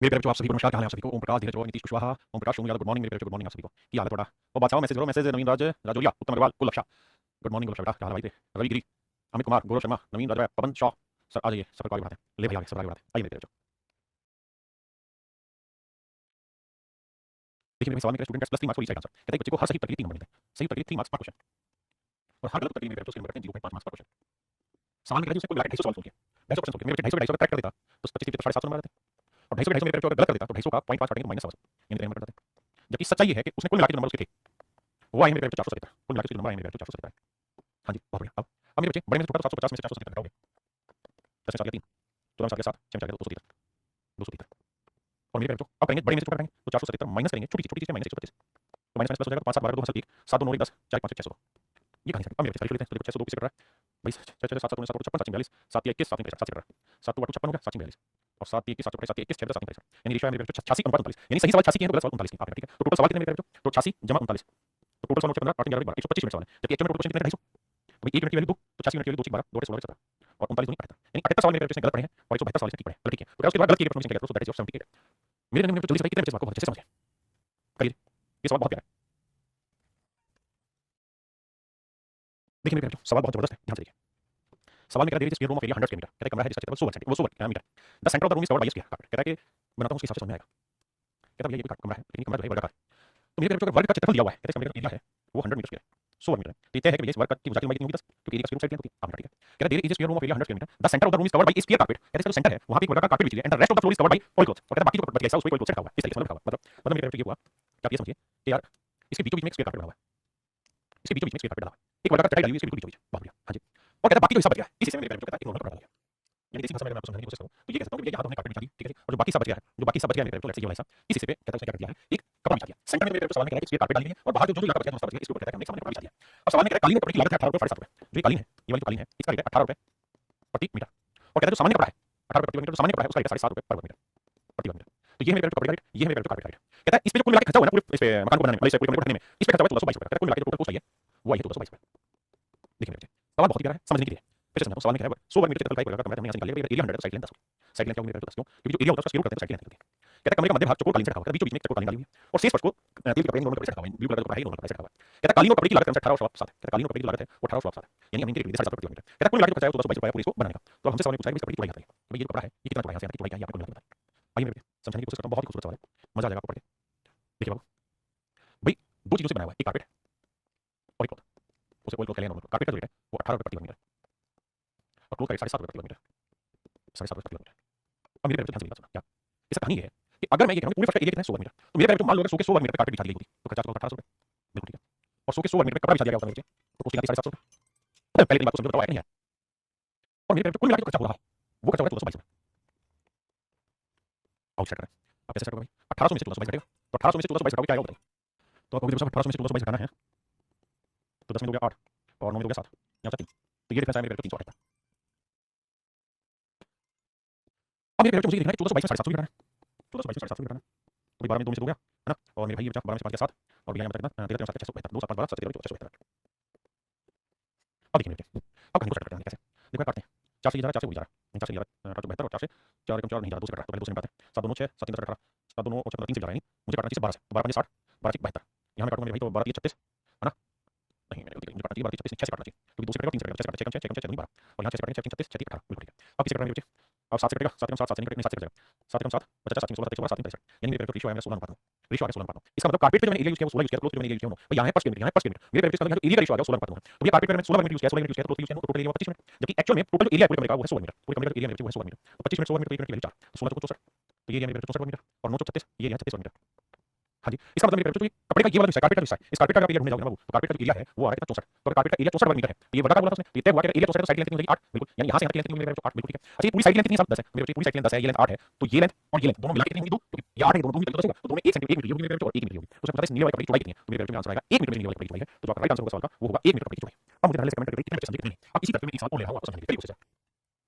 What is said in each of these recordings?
मेरे प्यारे बच्चों, आप सभी को नमस्कार। क्या हाल है आप सभी को? ओम प्रकाश, धीरज, नीतीश कुशवाहा, ओम प्रकाश, सोनू यादव, गुड मॉर्निंग मेरे प्यारे, गुड मॉर्निंग आप सभी को। क्या हाल है थोड़ा? और बादशाह मैसेज करो, मैसेज नवीन राज राजौरिया, उत्तम अग्रवाल, कुल लक्षा, गुड मॉर्निंग गुल लक्षा बेटा, क्या हाल है भाई? रवि गिरी, अमित कुमार, गौरव शर्मा, नवीन राजा, पवन शॉ, सर आ जाइए, सब आगे बढ़ाते हैं। ले भाई आगे, सब आगे बढ़ाते हैं। आइए मेरे प्यारे बच्चों, देखिए मेरे सवाल में student plus 3 marks for each answer. कहते हैं बच्चे को हर सही उत्तर के लिए 3 नंबर मिलते हैं। सही उत्तर के लिए 3 मार्क्स पर क्वेश्चन, और हर गलत उत्तर के लिए मेरे प्यारे बच्चों 0.5 मार्क्स पर क्वेश्चन। सवाल में कहते हैं उसने कोई मिला के 250 सवाल सोल्व किया, 250 क्वेश्चन सोल्व किया। मेरे बच्चे 250 ट्रैक कर देता तो 25 तो 750 नंबर आते, और 250 मेरे प्यारे बच्चों अगर गलत कर देता तो 250 का 0.5 काटेंगे तो -7 यानी 3 नंबर कट जाते। जबकि सच्चाई ये है कि उसने कुल मिला के जो नंबर उसके थे वो आए मेरे प्यारे बच्चों 470, कुल मिला के नंबर आए मेरे प्यारे बच्चों 470। हाँ जी, बहुत बढ़िया। अब मेरे बच्चे बड़े में से छोटा तो 750 में से 470 घटाओगे, 10 में 4 3, 14 में 7 7, 6 में 4 230, 230। और मेरे बच्चों अब करेंगे बड़े में से छोटा घटाएंगे तो 470 माइनस करेंगे छोटी छोटी चीज से -135, तो माइनस प्लस हो जाएगा तो 5 7 12 2 7 1 7 2 9 10 4 5 6 600। ये कहानी अब मेरे बच्चे लेते हैं तो देखो 602 किसे कर रहा है भाई? 6 6 7 7 7 56 7 42 7 21 7 7 कर रहा है, 7 2 56 हो गया 7 42, और 7 21 7 7 21 6 7 43, यानी रेशियो है मेरे बच्चों 86 अनुपात 39, यानी सही सवाल 86 की है तो गलत सवाल 39 की। ठीक है, तो टोटल सवाल कितने मेरे बच्चों? तो 86 जमा 39, तो टोटल सवाल 15 8 11 12 125 मिनट सवाल है, जबकि एक्चुअल में टोटल क्वेश्चन कितने? 250। तो भाई 1 मिनट की वैल्यू 2 तो 86 मिनट की वैल्यू 2 6 12 2 16 17 और 39 दूनी 78, यानी 78 सवाल मेरे बच्चों ने गलत पढ़े हैं और 172 सवाल इसने ठीक पढ़े। चलो ठीक है, तो उसके बाद गलत किए प्रश्न निकल गया तो दैट इज 78। मेरे नंबर जल्दी से भाई कितने बच्चे आपको बहुत अच्छे से समझ गए? करिए, ये सवाल बहुत प्यारा है। देखिए मेरे बच्चों सवाल बहुत जबरदस्त है, ध्यान से देखिए। सवाल में कह रहा है room of area 100 square metre, कहता है कमरा है जिसका क्षेत्रफल 100 सेंटीमीटर, वो 100 metre. The centre of the room is covered by square carpet, कहता है कि बनाता हूं उसके हिसाब से समझ में आएगा। कहता है भैया ये कोई कमरा है लेकिन कमरा जो है वर्गाकार। तो मेरे बच्चों का वर्ग का क्षेत्रफल दिया हुआ है, कहते हैं कमरे का एरिया है वो 100 मीटर स्क्वायर है, 100 मीटर है। तो ये तय है कि भैया इस वर्ग का की ऊंचाई लंबाई कितनी होगी 10, क्योंकि एरिया का स्क्वायर रूट साइड लेंथ होती है। ठीक है, कहता है there is a square room of area 100 square metre, the centre of the room is covered by square carpet, कहते हैं इसका जो सेंटर है वहां पे एक वर्गाकार कार्पेट बिछी है and the rest of the floor is covered bye oil cloth, और कहता है बाकी जो बच गया उसको कोई क्लॉथ से ढका हुआ है। इस तरीके से मतलब मेरे बच्चों ये हुआ कि आप ये समझिए कि यार इसके बीचों बीच में एक स्क्वायर कार्पेट बना हुआ है, इसके बीचों बीच में स्क्वायर कार्पेट बना हुआ है, एक वर्गाकार चटाई डाली हुई है इसके बिल्कुल बीचों बीच। बहुत बढ़िया, हाँ जी। और कहता है बाकी जो हिस्सा बच गया है इस हिस्से में मेरे बच्चों कहता है एक नॉर्मल कपड़ा डाल दिया, यानी देसी भाषा में मैं आपको समझाने की कोशिश करूं तो ये कह सकता हूं कि यहाँ तो हमने कार्पेट बिछा दी, ठीक है जी, और जो बाकी सब बच गया है, जो बाकी सब बच गया है मेरे बच्चों लेट्स से ये वाला हिस्सा, इस हिस्से पे कहता है उसने क्या कर दिया है एक कपड़ा बिछा दिया। सेंटर में मेरे बच्चों सवाल में कह रहा है कि इसके कार्पेट डाली हुई है और बाहर जो जो इलाका बच गया बच गया इसके ऊपर कहता है हमने सामने कपड़ा बिछा दिया। अब सवाल में कह रहा है कालीन के कपड़े की लागत है 18 रुपए 7.5 रुपए, जो ये कालीन है ये वाली जो कालीन है इसका रेट है 18 रुपए प्रति मीटर, और कहता है जो सामान्य कपड़ा है 18 रुपए प्रति मीटर, जो सामान्य कपड़ा है उसका रेट 7.5 रुपए पर वर्ग मीटर प्रति वर्ग मीटर। तो ये है मेरे बच्चों कपड़े का रेट, ये है मेरे बच्चों कार्पेट का रेट। कहता है इस पे जो कुल मिला के खर्चा हुआ ना पूरे इस पे मकान को बनाने में, पूरे कमरे को ढकने में, इस पे खर्चा हुआ 1422 रुपए। कहता है कुल मिला के जो टोटल कॉस्ट आई है वो आई है 1422 रुपए। देखिए मेरे बच्चे सवाल बहुत ही प्यारा है, समझने के लिए फिर से समझाता हूं। सवाल में क्या है 100 वर्ग मीटर क्षेत्रफल का एक वर्गाकार कमरा है, हमने यहाँ से निकाल लिया। एरिया 100 है तो साइड लेंथ 10 होगी। साइड लेंथ क्या होगी मेरे बच्चों 10 क्यों? क्योंकि जो एरिया होता है उसका स्क्वायर रूट करते हैं तो साइड लेंथ निकलती है। कहता है कमरे का मध्य भाग चौकोर कालीन से ढका हुआ है, बीचों बीच में एक चौकोर कालीन डाली हुई है और शेष फर्श को तेल के कपड़े नॉर्मल कपड़े से ढका हुआ है, ब्लू कलर का कपड़ा है नॉर्मल कपड़े से ढका हुआ है। कहता है कालीन और कपड़े की लागत है 18.7 है, कहता है कालीन और कपड़े की लागत है 18.7 है, यानी हम इनके लिए 7.5 रुपए प्रति मीटर। कहता है कुल मिला के जो खर्चा है 1422 रुपए पूरे इसको बनाने का। तो हमसे सवाल में पूछा है कि इस कपड़े की चौड़ाई क्या है, भाई ये जो कपड़ा है ये कितना चौड़ा है, यहाँ से यहाँ की चौड़ाई क्या है ये आपको मिला के बताएं। आइए मेरे समझाने की कोशिश करता हूं, बहुत ही खूबसूरत सवाल है, मजा आ जाएगा आपको पढ़ के। देखिए बाबू भाई दो चीजों से बना हुआ है, एक कार्पेट और एक क्लॉथ, उसे ऑयल क्लॉथ कह लें नॉर्मल। कार्पेट का जो रेट है वो 18 रुपए प्रति वर्ग मीटर और क्लॉथ का रेट 7.5 रुपए प्रति वर्ग मीटर, 7.5 रुपए प्रति वर्ग मीटर। अब मेरे ध्यान से मेरी बात सुनो, क्या इसका कहानी ये है कि अगर मैं ये कहूं पूरे फर्श का एरिया कितना है 100 वर्ग मीटर, तो मेरे पैर में मान लो अगर 100 के 100 वर्ग मीटर पे कार्पेट बिछा दी गई होती तो खर्चा तो 1800 रुपए, बिल्कुल ठीक है। और 100 के 100 वर्ग मीटर पे कपड़ा बिछा दिया गया होता मेरे तो उसकी कीमत 750 रुपए। पहले की बात को समझो बताओ है नहीं है। और मेरे पैर पे कुल मिला के जो खर्चा हो रहा है वो खर्चा हो रहा है 1422 रुपए। आउट सेट करें, अब कैसे सेट होगा भाई? 1800 में से 1422 घटेगा, तो 1800 में से 1422 घटाओगे क्या आएगा बताइए? तो आपको जब 1800 में से 1422 घटाना है तो 10 में 2 गया 8 और 9 में 2 गया 7, यहाँ 3, तो ये डिफरेंस आया मेरे पे 308 का। अब मेरे पे मुझे देखना है 1422 में 750 भी घटाना है, 1422 में 750 भी घटाना है, तो 12 में 2 में से 2 गया है ना, और मेरे भाई ये बचा 12 में से 5 गया 7 और भैया यहाँ बचा कितना 13 3 7 672 2 7 5 12 7 13 672। अब देखिए मेरे अब कहीं को सेट करते हैं कैसे, देखो काटते हैं 4 से ये जा रहा है 4 से वो जा रहा है, 4 से ये जा रहा है 8 72 और 4 से 4 एकम 4 नहीं जा रहा 2 से कट रहा है, तो पहले 2 से निकालते हैं 7 2 9 6 7 3 10 18 7 2 9 और 3 से जा रहा है, मुझे काटना चाहिए 12 से, 12 5 60 12 6 72, यहाँ मैं काटूंगा मेरे भाई तो 12 3 36 है ना, नहीं मेरे मुझे काटना चाहिए 12 3 36 6 से काटना चाहिए क्योंकि 2 से कटेगा 3 से कटेगा 6 से कटेगा 6 कम 6 6 कम 6 12 और यहाँ 6 से कटेंगे 6 3 36 6 3 18 बिल्कुल ठीक है। अब किसे कटना है मेरे बच्चे? अब 7 से कटेगा 7 कम 7 7 से नहीं कटेगा 7 से कट जाएगा 7 कम 7 बचा 7 16 7 7 3 यानी मेरे रेशियो है मेरा 16 अनुपात 9, रेशियो आ गया 16 अनुपात 9। इसका मतलब कार्पेट पे जो मैंने एरिया यूज किया वो 16 यूज किया, क्लोथ पे जो मैंने एरिया यूज किया 9, यहाँ है पर स्क्वायर मीटर, यहाँ है पर स्क्वायर मीटर, मेरे इसका मतलब एरिया का रेशियो आ गया 16 अनुपात 9 है। तो ये कार्पेट पे मैंने 16 मीटर यूज किया 16 मीटर यूज किया तो क्लोथ यूज किया तो टोटल एरिया 25 मीटर, जबकि एक्चुअल में टोटल एरिया पूरे कमरे का वो है 16 मीटर, पूरे कमरे का एरिया मेरे वो है 16 मीटर, तो 25 मिनट 16 मीटर तो 1 मिनट की वैल्यू 4 तो 16 चौको 64, तो ये एरिया मेरे 64 मीटर और 9 36 ये एरिया 36 मीटर। हाँ जी, इसका मतलब मेरे तो ये कपड़े का ये वाला हिस्सा कार्पेट का हिस्सा है, इस कार्पेट का एरिया ढूंढने जाओगे ना बाबू तो कार्पेट का जो एरिया है वो आ रहा है कितना 64, तो कार्पेट का एरिया 64 वर्ग मीटर है, तो ये वर्गाकार बोला था उसने, तो ये तय हुआ कि एरिया 64 है तो साइड लेंथ कितनी हो जाएगी 8 बिल्कुल, यानी यहाँ से यहाँ तक लेंथ कितनी होगी मेरे 8 बिल्कुल ठीक है। अच्छा ये पूरी साइड लेंथ कितनी है 10 है मेरे पूरी साइड लेंथ 10 है, ये लेंथ 8 है, तो ये लेंथ और ये लेंथ दोनों मिला के कितनी होगी 2, क्योंकि ये 8 है दोनों मिलकर तो दोनों में 1 सेंटीमीटर 1 मीटर होगी मेरे और 1 मीटर होगी, तो उसमें पता है नीले वाले कपड़े की चौड़ाई कितनी है, तो मेरे में आंसर आएगा 1 मीटर नीले वाले कपड़े की चौड़ाई है, तो जो आपका राइट आंसर होगा सवाल का वो होगा 1 मीटर कपड़े की चौड़ाई। अब मुझे पहले से कमेंट करके कितने बच्चे समझे कितने नहीं, अब इसी तरह मैं एक सवाल और ले रहा हूं आपको समझने के लिए कोशिश है,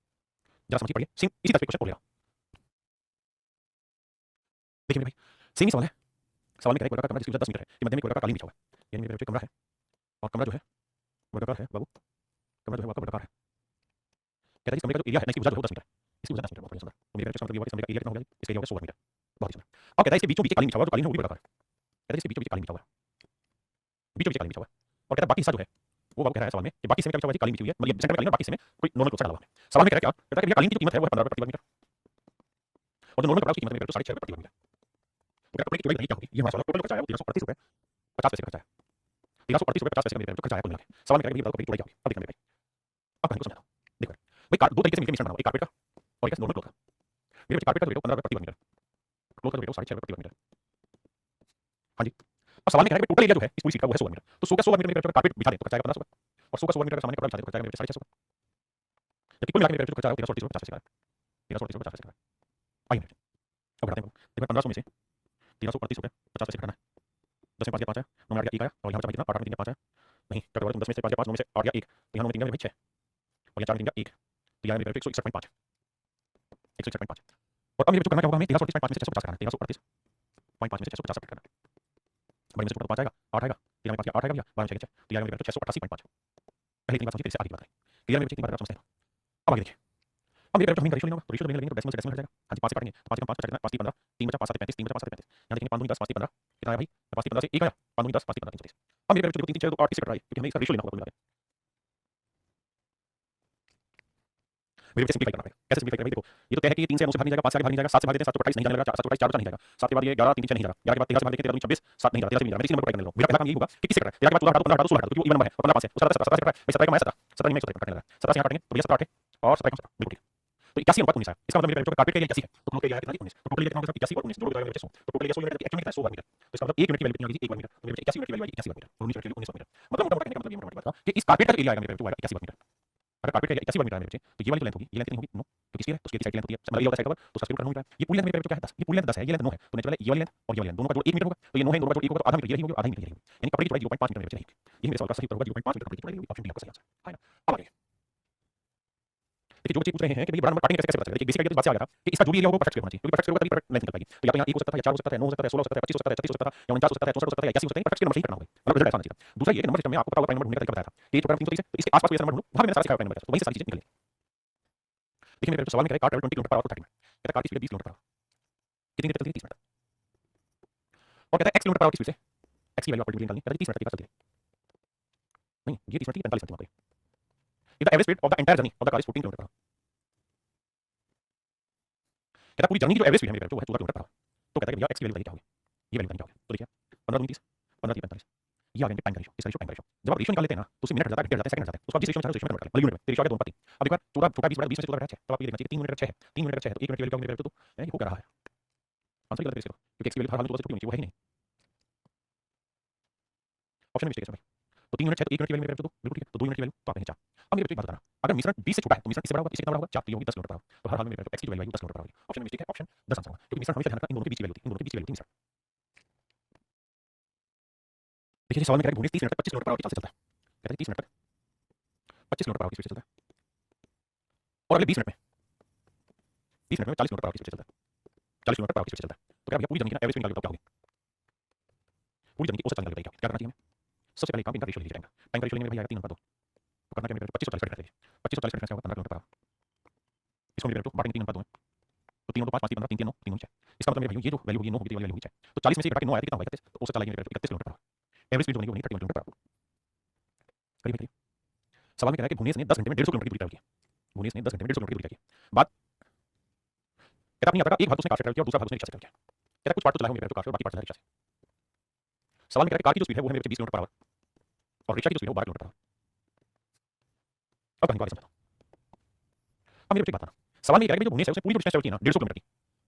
जरा समझिए पढ़िए सेम इसी तरह के क्वेश्चन और ले रहा हूं। देखिए मेरे भाई सेम ही सवाल है, सवाल में कह रहा है वर्गाकार कमरा जिसकी ऊंचाई 10 मीटर है कि मध्य में वर्गाकार कालीन बिछा हुआ है, यानी मेरे बच्चे कमरा है और कमरा जो है वर्गाकार है बाबू, कमरा जो है वो आपका वर्गाकार है। कहता है इस कमरे का जो एरिया है ना इसकी ऊंचाई जो है 10 मीटर, इसकी ऊंचाई 10 मीटर बहुत बढ़िया सुंदर, तो मेरे बच्चे का मतलब ये हुआ कि इस कमरे का एरिया कितना हो गया, इसका एरिया हो गया 100 वर्ग मीटर, और कहता है इसके बीचों बीच एक कालीन बिछा हुआ, जो कालीन है वो भी बड़ा है। कहता है इसके बीचों बीच कालीन बिछा हुआ है, बीचों बीच कालीन बिछा हुआ है। और कहता है बाकी हिस्सा जो है वो बाबू कह रहा है सवाल में कि बाकी हिस्से में क्या बिछा हुआ है, कालीन बिछी हुई है, मतलब सेंटर में कालीन है, बाकी हिस्से में कोई नॉर्मल क्लोथ डाला हुआ है। सवाल में कह रहा है क्या, कहता है कि भैया कालीन की जो कीमत है वो है 15 रुपए प्रति वर्ग मीटर, और जो नॉर्मल कपड़ा उसकी कीमत है 6.5 रुपए प्रति वर्ग मीटर। तो कहता है कपड़े की कीमत क्या होगी, ये हमारा सवाल, टोटल खर्चा है वो 1338 रुपए 50 पैसे खर्चा है, 1338 रुपए 50 पैसे का जो खर्चा है कुल मिला के। सवाल में कह रहा है भैया कपड़े की चौड़ाई क्या होगी, अब देखना मेरे भाई, अब कहानी को समझाता हूं। देखो भाई, दो तरीके से मिलकर मिश्रण बनाओ, एक कारपेट का और एक नॉर्मल क्लोथ का। मेरे बच्चे कारपेट का जो रेट 15 रुपए प्रति वर्ग मीटर, क्लोथ का जो रेट 6.5 रुपए प्रति वर्ग मीटर। हाँ जी, अब सवाल में कह रहा है टोटल एरिया जो है इस पूरी सीट का वो है 100 वर्ग मीटर, तो 100 का 100 वर्ग मीटर कारपेट बिछा दें तो खर्चा आएगा 15 रुपए, और 100 का 100 वर्ग मीटर का सामान्य कपड़ा बिछा दें तो खर्चा आएगा मेरे 650 रुपए, जबकि कुल मिलाकर मेरे जो खर्चा है 1338 रुपए 50 पैसे का है, 1338 रुपए 50 पैसे का है। आइए अब बढ़ाते हैं, देखो 1500 में से 1338 रुपए 50 पैसे घटाना है, 10 में 5 गया 5 है, 9 में 8 गया 1 आया, और यहाँ बचा कितना 8 में 3 गया 5 है, नहीं क्या होगा, 10 में से 5 गया 5, 9 में से 8 गया 1, तो यहाँ 9 में 3 गया 6, और यहाँ 4 में 3 गया 1, तो यहाँ मेरे 161.5 161.5। और अब मेरे जो करना क्या होगा, हमें 1338.5 में से 650 करना है, 1338.5 में से 650 कट करना है, बड़ी में से 5 आएगा 8 आएगा, 13 में 5 गया 8 आएगा भैया, 12 में 6 तो यहाँ मेरे 688.5। पहले इतनी बात समझिए, फिर से आगे की बात करें, क्लियर मेरे 3 बात समझते हैं। अब आगे देखिए, अब मेरे हम रेशियो लेंगे तो रेशियो लेंगे तो डेसिमल से डेसिमल हट जाएगा। हाँ जी 5 से काटेंगे तो 5 का 5 बचा कितना 5 3 15, 3 बचा 5 7 35, 3 बचा 5 7 35, यहाँ देखेंगे 5 2 10 5 3 15 कितना आया भाई, 5 3 15 से 1 आया, 5 2 10 5 3 15 330। अब मेरे जो 3 3 6 2 8 किससे कट रहा है, क्योंकि हमें इसका रेशियो लेना होगा कुल मिला के। मेरे सिंपलीफाई करना पड़ेगा, कैसे सिंपलीफाई करें भाई, देखो ये तो तय है कि ये 3 से 9 से भाग नहीं जाएगा, 5 से आगे भाग नहीं जाएगा, 7 से भाग देते हैं 7 तो 28 नहीं जाने लगा, 7 तो 28 4 नहीं जाएगा, 7 के बाद ये 11 3 6 नहीं जाएगा, 11 के बाद 13 से भाग देंगे 13 26 7 नहीं जाएगा, 13 से नहीं जाएगा, मैं इसी नंबर पर करने लगा। मेरा पहला काम ये होगा कि किससे कट रहा है, 13 के बाद 14 हटा दो 15 हटा दो 16 हटा दो, क्योंकि वो इवन नंबर है और 15 5 है, तो 17 17 से कट रहा है, 17 का मैं 17 17 नहीं मैं 17 काटने लगा, 17 से यहाँ काटेंगे तो भैया 17 8 और 17 17 बिल्कुल ठीक। तो 81 अनुपात 19 आया, इसका मतलब मेरे जो कारपेट का एरिया 81 है, तो क्लोथ का एरिया कितना 19, तो टोटल एरिया कितना होगा 81 और 19 जोड़ बताएगा मेरे 100, तो टोटल एरिया 100 यूनिट एक्चुअली कितना है 100 वर्ग मीटर, तो इसका मतलब 1 यूनिट की वैल्यू कितनी आ गई 1 वर्ग मीटर, तो मेरे 81 यूनिट की वैल्यू 81 वर्ग मीटर, 19 यूनिट की वैल्यू 19 वर्ग मीटर। मतलब मोटा मोटा कहने का मतलब ये मोटा मोटा बात कि इस कारपेट का एरिया आएगा मेरे जो 81 वर्ग मीटर। अगर कारपेट का एरिया 81 वर्ग मीटर है मेरे बच्चे, तो ये वाली जो लेंथ होगी, ये लेंथ कितनी होगी 9, क्योंकि स्क्वायर है तो स्क्वायर की साइड लेंथ होती है, मतलब ये वाला साइड कवर तो उसका स्क्वायर रूट 9 होता है। ये पूरी लेंथ मेरे जो क्या है 10, ये पूरी लेंथ 10 है, ये लेंथ 9 है, तो नेचुरल है ये वाली लेंथ और ये वाली लेंथ दोनों का जोड़ 1 मीटर होगा, तो ये 9 है, दोनों का जोड़ 1 होगा तो आधा मीटर ये होगा, आधा मीटर ये होगा, यानी कपड़े की चौड़ाई 0.5 मीटर मेरे बच्चे रहेगी। ये मेरे सवाल का सही उत्तर होगा 0.5 मीटर कपड़े की चौड़ाई होगी, ऑप्शन डी आपका सही आंसर है ना। अब आगे देखिए, जो बच्चे पूछ रहे हैं कि भाई बड़ा नंबर काटेंगे कैसे कैसे पता चलेगा, देखिए बेसिक आइडिया तो बात से आ गया था कि इसका जो भी एरिया होगा परफेक्ट स्क्वायर होना चाहिए, क्योंकि परफेक्ट स्क्वायर होगा तभी परफेक्ट लेंथ निकल पाएगी। तो या तो यहाँ 1 हो सकता है, या 4 हो सकता है, 9 हो सकता है, 16 हो सकता है, 25 हो सकता है, 36 हो सकता है, या 49 हो सकता है, 64 हो सकता है, 81 हो सकता है, परफेक्ट स्क्वायर नंबर सही करना होगा, मतलब रिजल्ट ऐसा होना चाहिए। दूसरा ये कि नंबर सिस्टम में आपको पता होगा प्राइम नंबर ढूंढने का तरीका बताया था, ये प्रोग्राम 330 है, तो इसके आसपास कोई ऐसा नंबर ढूंढो, वहां पे मैंने सारा सिखाया प्राइम नंबर, तो वहीं से सारी चीजें निकलेंगी। देखिए मेरे सवाल में कह रहा है car travel 20 kilometre per hour को 30 मिनट, कहता है कार की स्पीड 20 किलोमीटर पर आवर, कितनी देर चलती है 30 मिनट, और कहता है x किलोमीटर पर आवर की स्पीड से x की वैल्यू आपको निकालनी है, कहता है 30 मिनट तक चलती है, नहीं ये 30 मिनट की 45 मिनट वहां पे। The average speed of the entire journey of the car is 14 kilometre per hour, कहता है पूरी जर्नी की जो एवरेज स्पीड है मेरे वो है 14 किलोमीटर पर आवर, तो कहता है कि भैया x की वैल्यू क्या होगी, ये वैल्यू क्या होगी, तो देखिए 15 दूनी 30 15 3 45, ये आ गया टाइम का रेशियो, इसका रेशियो टाइम का रेशियो। जब आप रेशियो निकाल लेते हैं ना तो उससे मिनट हट जाता है, घंटे हट जाता है, सेकंड हट जाता है, उसको आप जिस रेशियो में चाहे रेशियो में कन्वर्ट कर लें, यूनिट में, तो रेशियो आ गया 2 पर 3। अब एक बार छोटा छोटा 20 बड़ा 20 में से 14 घटा 6, तो आप ये देखना चाहिए 3 यूनिट का 6 है, 3 यूनिट का 6 है, तो 1 यूनिट की वैल्यू क्या होगी मेरे, तो ये हो क्या रहा है आंसर गलत है इसका, क्योंकि x की वैल्यू हर हाल में 14 से छोटी होनी चाहिए, वो है ही नहीं, ऑप्शन में मिस्टेक है इसमें। तो 3 यूनिट 6 तो 1 यूनिट की वैल्यू मेरे तो बिल्कुल ठीक है, तो 2 यूनिट की वैल्यू तो आपने 4। अब मेरे एक बात बताना, अगर मिश्रण 20 से छोटा है तो मिश्रण किससे बड़ा होगा, इससे कितना बड़ा होगा 4, तो ये होगी 10 किलोमीटर पर आवर, तो हर हाल में मेरे x की वैल्यू 10 किलोमीटर पर आवर होगी, ऑप्शन में मिस्टेक है, ऑप्शन 10 आंसर होगा, क्योंकि मिश्रण हमेशा ध्यान रखना इन दोनों के बीच की वैल्यू होती है, इन दोनों के बीच की वैल्यू होती है मिश्रण। देखिए सवाल में कह रहा है घूमने 30 मिनट तक 25 किलोमीटर पर आवर की चाल से चलता है, कहता है 30 मिनट तक 25 किलोमीटर पर आवर की स्पीड से चलता है, और अगले 20 मिनट में 30 मिनट में 40 किलोमीटर पर आवर की स्पीड से चलता है, 40 किलोमीटर पर आवर की स्पीड से चलता है, तो क्या भैया पूरी जर्नी की एवरेज स्पीड निकाल के बताओ क्या होगी, पूरी जर्नी की औसत चाल निकाल के बताइए क्या करना चाहिए हमें। सबसे पहले काम इनका रेशियो लीजिए, टाइम का रेशियो लेंगे भैया 3 अनुपात 2, तो करना क्या मेरे 25 और 40 का डिफरेंस, 25 और 40 का डिफरेंस क्या होगा 15 किलोमीटर पर आवर, इसको मेरे तो बांटेंगे 3 अनुपात 2 में, तो 3 और 2 5 5 3 15 3 3 9 3 9 6, इसका मतलब मेरे भाई ये जो वैल्यू होगी 9 होगी, ये वाली वैल्यू होगी 6, तो 40 में से घटा के 9 आया कितना होगा 31, तो औसत चाल आएगी मेरे 31 kilometre per hour, average speed जो बनेगी 31 किलोमीटर पर आवर। करिए करिए, सवाल में कह रहा है कि भुवनेश ने 10 घंटे में 150 किलोमीटर की दूरी तय की, भुवनेश ने 10 घंटे में 150 किलोमीटर की दूरी तय की, बात कहता अपनी यात्रा का एक भाग उसने कार से ट्रैवल किया और दूसरा भाग उसने रिक्शा से ट्रैवल किया, कहता कुछ पार्ट तो चलाए होंगे मेरे कार से और बाकी पार्ट चलाए रिक्शा से। सवाल में कह रहा है कार की जो स्पीड है वो है मेरे 20 किलोमीटर पर आवर और रिक्शा की जो स्पीड है वो 12 किलोमीटर पर आवर। अब कहानी को आगे समझता हूं, अब मेरे एक बात ना, सवाल में कह रहा है कि जो भुवनेश है उसने पूरी जो डिस्टेंस ट्रैवल की ना 150 किलोमीटर की,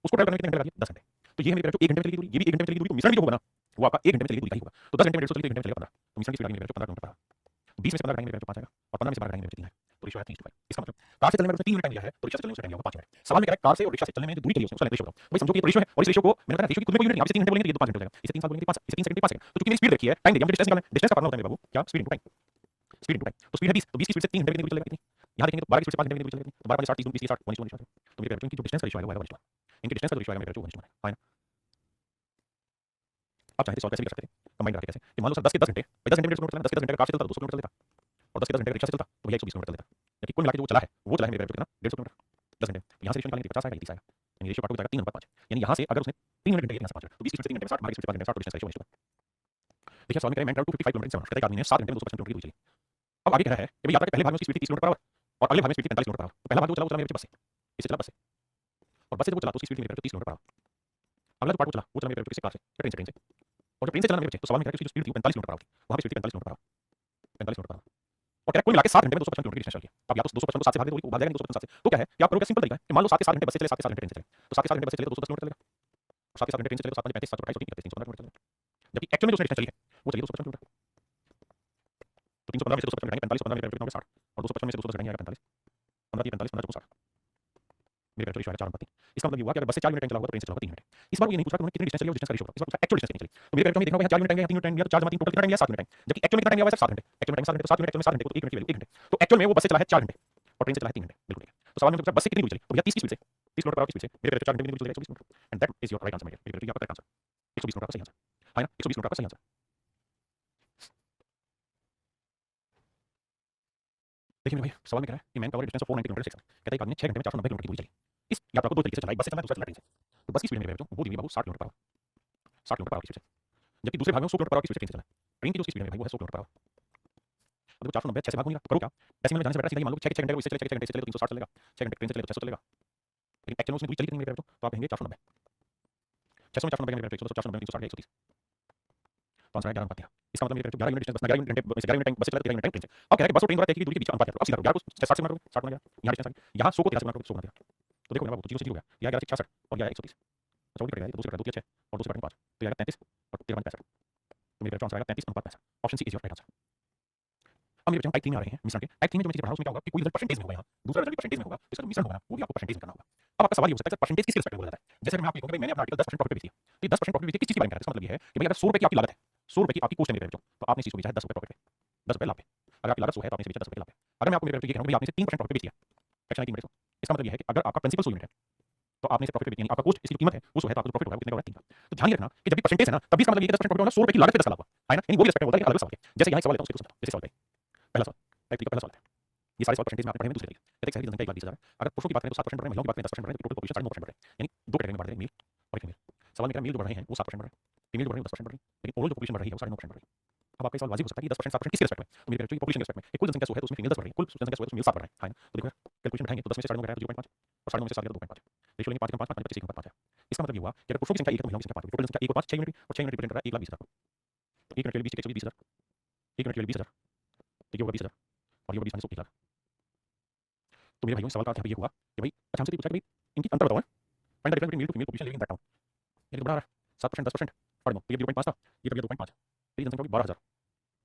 उसको ट्रैवल करने के कितने घंटे लगे 10 घंटे, तो ये है मेरे जो 1 घंटे में चली दूरी, ये भी 1 घंटे में चली दूरी, तो मिश्रण भी जो होगा ना वो आपका 1 घंटे में चली दूरी का ही होगा, तो 10 घंटे में 150 चली 1 घंटे में चलेगा 15, तो मिश्रण की स्पीड आ गई मेरे 15 किलोमीटर पर आवर, 20 में से 15 घटाएंगे मेरे 5 आएगा और 15 में से 12 घटाएंगे मेरे 3 आएगा, तो रेशियो है 3:5। इसका मतलब कार से चलने में उसने 3 मिनट टाइम लिया है, तो रिक्शा से चलने में उसने टाइम लिया होगा 5 मिनट। सवाल में कह रहा है कार से और रिक्शा से चलने में जो दूरी चली है उसका रेशियो बताओ, भाई समझो कि ये तो रेशियो है और इस रेशियो को मैंने कहा रेशियो की खुद में कोई यूनिट नहीं, आप इसे 3 घंटे बोलेंगे तो ये तो 5 घंटे हो जाएगा, इसे 3 साल बोलेंगे 5, इसे 3 सेकंड 5 सेकंड, तो चूंकि मैंने स्पीड रखी है टाइम देखिए, मुझे डिस्टेंस निकालना है, डिस्टेंस का फार्मूला होता है मेरे बाबू क्या, speed into time, speed into time, तो स्पीड है 20, तो 20 की स्पीड से 3 घंटे की दूरी चलेगा कितनी, यहाँ देखेंगे तो 12 की स्पीड से 5 घंटे की दूरी चलेगी, तो 12 5 60 30 20 60 1:1 तो मेरे इनकी जो डिस्टेंस का रेशियो आएगा वो आएगा 1:1, इनकी डिस्टेंस का रेशियो आएगा मेरे 1:1 है ना। आप चाहे तो सॉल्व कैसे भी कर सकते हैं, कंबाइन करके कैसे, कि मान लो सर 10 के 10 घंटे, 10 घंटे में 150 किलोमीटर चलना, 10 के 10 घंटे का कार से चलता तो 200 किलोमीटर चलता, और 10 के 10 घंटे का रिक्शा से चलता तो भैया 120 किलोमीटर चलता, जबकि कुल मिला के जो चला है वो चला है मेरे कितना 150 किलोमीटर 10 घंटे, तो यहाँ से रेशियो निकालेंगे 50 आएगा 30 आएगा, यानी रेशियो पार्ट हो जाएगा 3:5, यानी यहाँ से अगर उसने 3 यूनिट घंटे यहाँ से 5 मिनट, तो 20 30 घंटे में 60 हमारे 5 घंटे 60 पोजीशन सही होगा। देखिए सवाल में कह रहे हैं मैन ट्रैवल 255 किलोमीटर 7 कहता है एक आदमी ने 7 घंटे में 255 किलोमीटर की दूरी चली। अब आगे कह रहा है कि भाई यात्रा के पहले भाग में उसकी स्पीड थी 30 किलोमीटर पर आवर और अगले भाग में स्पीड थी 45 किलोमीटर पर आवर। तो पहला भाग जो चला वो चला मेरे बस से, इससे चला बस से, और बस से जब वो चला तो उसकी स्पीड थी मेरे 30 किलोमीटर पर आवर। अगला जो पार्ट वो चला मेरे किसी कार से, ट्रेन से, और जब ट्रेन से चला मेरे बच्चे तो सवाल में कह रहा है कि उसकी स्पीड थी 45 किलोमीटर पर आवर थी, वहां पे स्पीड थी 45 kilometre per hour, 45 kilometre per hour, और कह रहा है कुल मिला के 7 घंटे में 255 किलोमीटर की डिस्टेंस चल गई। अब या तो 255 को 7 से भाग दे तो भाग जाएगा 255 से, तो क्या है कि आप करोगे सिंपल तरीका है कि मान लो 7 के 7 घंटे बस से चले 7 के 7 घंटे ट्रेन से चले, तो 7 के 7 घंटे बस से चले तो 210 किलोमीटर चलेगा, 7 के 7 घंटे ट्रेन से चले तो 7 5 35 7 28 30 315 किलोमीटर चलेगा, जबकि एक्चुअल में जो उसने डिस्टेंस चली है वो चली 255 किलोमीटर। तो 315 में से 255 घटाएंगे 45 15 में 60 और 255 में से 210 घटाएंगे 45 15 45 15 60 मेरे रेशियो है 4:3। इसका मतलब ये हुआ कि अगर बस से 4 मिनट टाइम चला होगा तो ट्रेन से चला होगा 3 घंटे। इस बार वो ये नहीं पूछा कि उन्होंने कितनी डिस्टेंस चली और डिस्टेंस का रेशियो, इस बार पूछा एक्चुअल डिस्टेंस कितनी चली। तो मेरे रेशियो में देखना होगा 4 मिनट टाइम या 3 मिनट टाइम या 4 टोटल कितना टाइम या 7 मिनट टाइम, जबकि एक्चुअल में कितना टाइम हुआ है 7 घंटे, एक्चुअल में टाइम 7 घंटे तो 7 मिनट एक्चुअल में 7 घंटे तो 1 मिनट की वैल्यू 1 घंटे, तो एक्चुअल में वो बस से चला है 4 घंटे और ट्रेन से चला है 3 घंटे, बिल्कुल ठीक है। तो सवाल में पूछा बस से कितनी दूरी चली, तो भैया 30 की स्पीड से 30 किलोमीटर पर आवर की स्पीड से मेरे रेशियो 4 घंटे में दूरी चली 120 kilometre, and that is your right answer. मेरे रेशियो आपका करेक्ट आंसर 120 किलोमीटर का सही आंसर है ना, 120 किलोमीटर का सही आंसर। देखिए भाई सवाल में कह रहा है कि man cover distance of 490 kilometre 6 कहता है एक आदमी ने 6 घंटे में 490 किलोमीटर की दूरी चली। इस यात्रा को दो तरीके से चला, एक बस से चला दूसरा चला ट्रेन से। तो बस की स्पीड मेरे वो दी हुई बाबू 60 kilometre per hour, 60 kilometre per hour की स्पीड से, जबकि दूसरे भाग में 100 किलोमीटर पर आवर की स्पीड से ट्रेन से चला। ट्रेन की जो स्पीड है भाई वो है 100 किलोमीटर पर आवर। अब देखो 490 6 से भाग होगा तो करो क्या, डेसिमल में जाने से बेटर सीधा मान लो 6 घंटे इससे चले 6 घंटे से चले तो 360 चलेगा, 6 घंटे ट्रेन से चले तो 600 चलेगा, लेकिन एक्चुअल में उसने दूरी चली कितनी मेरे तो आप कहेंगे 490, 600 में 490 मेरे 490 360 130, तो आंसर है 11 अनुपात 13। इसका मतलब मेरे 11 यूनिट डिस्टेंस बस 11 घंटे बस 11 मिनट टाइम बस से चला 13 मिनट टाइम ट्रेन से। अब कह रहा है बस और ट्रेन द्वारा तय की दूरी के बीच अनुपात क्या, अब सीधा 11 को 60 से गुणा करो 60 बन गया, यहाँ डिस्टेंस आ गई, यहाँ 100 को 13 से गुणा करो 100 बन गया, तो देखो मेरा बाबू 0 से 0 हो गया, यह 11 से 66 और यह 130, अच्छा वो कटेगा, तो 2 से कटेगा 2 6 और 2 से कटेगा 5 तो यह 33 और 13 65, तो मेरा आंसर आएगा 33 अनुपात 65। Option C is your right answer. अब मेरे बच्चे टाइप 3 में आ रहे हैं मिश्रण के, टाइप 3 में जो मैं चीज पढ़ा उसमें क्या होगा कि कोई रिजल्ट परसेंटेज में होगा, यहाँ दूसरा रिजल्ट भी परसेंटेज में होगा, इसका जो मिश्रण होगा वो भी आपको परसेंटेज में करना होगा। अब आपका सवाल ये हो सकता है परसेंटेज किसके रिस्पेक्ट में बोला जाता है, जैसे मैं आपको कहूंगा मैंने अपना आर्टिकल 10% प्रॉफिट पे बेच दिया, तो 10% प्रॉफिट बेच किस चीज के बारे में कह रहा है, इसका मतलब ये है कि भाई अगर 100 रुपए की आपकी लागत है, 100 रुपए की आपकी कॉस्ट है मेरे बच्चों, तो आपने इस चीज को बेचा है 10 रुपए प्रॉफिट पे, 10 रुपए लाभ पे। अगर आपकी लागत 100 है तो आपने इसे बेचा 10 रुपए लाभ पे। अगर मैं आपको मेरे बच्चों ये कहूं कि आपने इसे 3% प्रॉफिट पे बेच दिया, सेक्शन 3 में, इसका मतलब ये है कि अगर आपका प्रिंसिपल 100 यूनिट है तो आपने इसे प्रॉफिट पे, यानी आपका कॉस्ट इसकी जो कीमत है वो 100 है तो आपका प्रॉफिट होगा कितने का होगा 3 का। तो ध्यान रखना कि जब भी परसेंटेज है ना तब भी इसका मतलब ये 10% प्रॉफिट होगा, 100 रुपए की लागत पे 10 का लाभ हुआ है ना, यानी वो भी रिस्पेक्ट होता है अलग सवाल के। जैसे यहाँ एक सवाल लेता हूं उसको समझो, जैसे सवाल पहला सवाल टाइप 3 का पहला सवाल है, ये सारे सवाल परसेंटेज में आपने पढ़े हैं दूसरे तरीके, कहते हैं शहरी जनसंख्या 1,20,000 है, अगर पुरुषों की बात करें तो 7% बढ़ रहे हैं, महिलाओं की बात करें 10% बढ़ रहे हैं, तो टोटल पॉपुलेशन 9% बढ़ रहे हैं, यानी दो कैटेगरी में बढ़ रहे हैं, मेल और फीमेल। सवाल में कह रहा है मेल जो बढ़ रहे हैं वो 7% बढ़ रहे हैं, फीमेल जो बढ़ रही है 10% बढ़ रही है, लेकिन ओवरऑल जो पॉपुलेशन बढ़ रही है वो 9.5% बढ़ रही है। अब आपका सवाल वाजिब हो सकता है कि 10% 7% किसके रिस्पेक्ट में, तो मेरे कहते हैं पॉपुलेशन के रिस्पेक्ट में, कुल जनसंख्या 100 है तो उसमें फीमेल 10 बढ़ रही है, कुल जनसंख्या 100 है तो मेल 7 बढ़ रहे हैं, है ना। तो देखो कैलकुलेशन उठाएंगे तो 10 में से 9.5 घटाया तो 0.5 और 9.5 में से 7 गया तो 2.5, रेशियो लेंगे 5 5 5 25 1/5 है। इसका मतलब ये हुआ कि अगर पुरुषों की संख्या 1 है तो महिलाओं की संख्या 5 होगी, टोटल जनसंख्या 1 और 5 6 यूनिट और 6 यूनिट रिप्रेजेंट कर रहा है 1,20,000 को, तो 1 यूनिट के लिए 20 120,000, 1 यूनिट के लिए 20,000, तो ये होगा 20,000 और ये होगा 20 1 लाख। तो मेरे भाइयों सवाल का अर्थ ये हुआ कि भाई अच्छा हमसे पूछा कि भाई इनकी अंतर बताओ, find the difference between male to female population living in that town, ये तो बड़ा रहा 7% 10% पढ़ लो, तो ये 0.5 था, ये तो 2.5, फिर जनसंख्या होगी 12,000,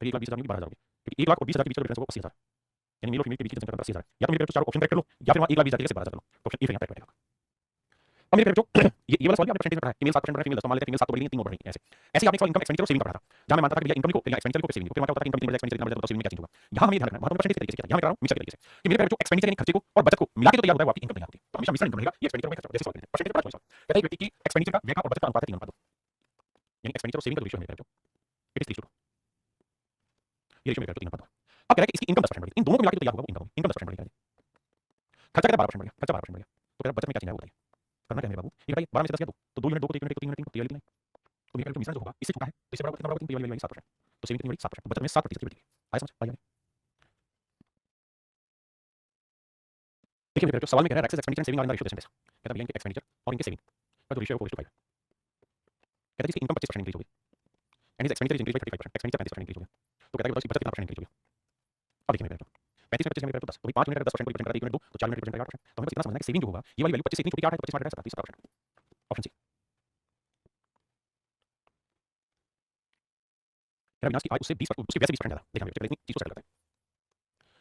फिर 1,20,000 में 12,000 होगी, क्योंकि 1 लाख और 20,000 के बीच का डिफरेंस होगा 80,000, यानी मेल और फीमेल के बीच की जनसंख्या का 80,000। या तो मेरे चार ऑप्शन करेक्ट कर लो या फिर वहां 1,20,000 से 12,000 कर लो, तो ऑप्शन ए फिर यहां पे बैठेगा। अब मेरे बच्चों ये वाला सवाल भी आपने परसेंटेज में पढ़ा है, फीमेल 7% बढ़ रहा है, फीमेल 10, मान लेते हैं फीमेल 7 तो बढ़ रही है 3 और बढ़ रही है, ऐसे ऐसे ही आपने एक सवाल इनकम एक्सपेंडिचर और सेविंग का पढ़ा था, जहां मैं मानता था कि भैया इनकम को एक्सपेंडिचर को सेविंग को, फिर वहां क्या होता है इनकम 3 एक्सपेंडिचर कितना बढ़ जाता है सेविंग क्या चेंज होगा। यहां हमें ध्यान रखना है, वहां तो परसेंटेज तरीके से किया, यहां मैं कर रहा हूं मिक्सर तरीके से कि मेरे बच्चों एक्सपेंडिचर यानी खर्चे को और बचत को मिला के तो तैयार होता है वो आपकी इनकम तैयार होती है, तो हमेशा मिश्रण इनकम रहेगा, ये एक्सपेंडिचर में खर्चा जैसे सवाल परसेंटेज का सवाल कहता है एक व्यक्ति की एक्सपेंडिचर का व्यय का और बचत का अनुपात है 3:2, यानी एक्सपेंडिचर और सेविंग का रेशियो है मेरे बच्चों इट इज 3:2, ये रेशियो मेरे बच्चों 3:2। अब कह रहा है कि इसकी इनकम 10% बढ़ी, इन दोनों को मिला के तो तैयार होगा वो इनकम, इनकम 10% बढ़ी, खर्चा कहता है 12% बढ़ गया, खर्चा 12% बढ़ गया, तो कहता बचत में क्या चेंज है वो बताइए, करना क्या है मेरे बाबू, ये बताइए 12 में से 10 गया तो 2 यूनिट 2 को 1 यूनिट को 3 यूनिट 3 को 3 यूनिट, तो मेरा जो मिश्रण जो होगा इससे छोटा है तो इससे बड़ा कितना बड़ा 3 वाली 7%, तो सेविंग कितनी बड़ी 7%, बचत में 7% की वृद्धि आया समझ आया। देखिए मेरे जो सवाल में कह रहा है excess expenditure and saving are in the ratio this, कहता है इनके एक्सपेंडिचर और इनके सेविंग का जो रेशियो है वो 4:5, कहता है इसकी इनकम 25% इंक्रीज हो गई and is expenditure increase by 35%, expenditure 35% increase हो गया, तो कहता है बताओ इसकी बचत कितना परसेंट इंक्रीज हो गया। अब देखिए मेरे जो 35 में 25 में 10, तो भाई 5 यूनिट 10% को रिप्रेजेंट करता है 1 यूनिट 2 तो 4 यूनिट रिप्रेजेंट करेगा 8%, तो हमें बस इतना समझना है कि सेविंग जो होगा ये वाली वैल्यू 25 से इतनी छोटी 8 है तो 25 माइनस 17%, ऑप्शन सी। अविनाश की आय उससे 20 उसके वैसे 20% ज्यादा, देखना मेरे इतनी चीज को सेट करता है।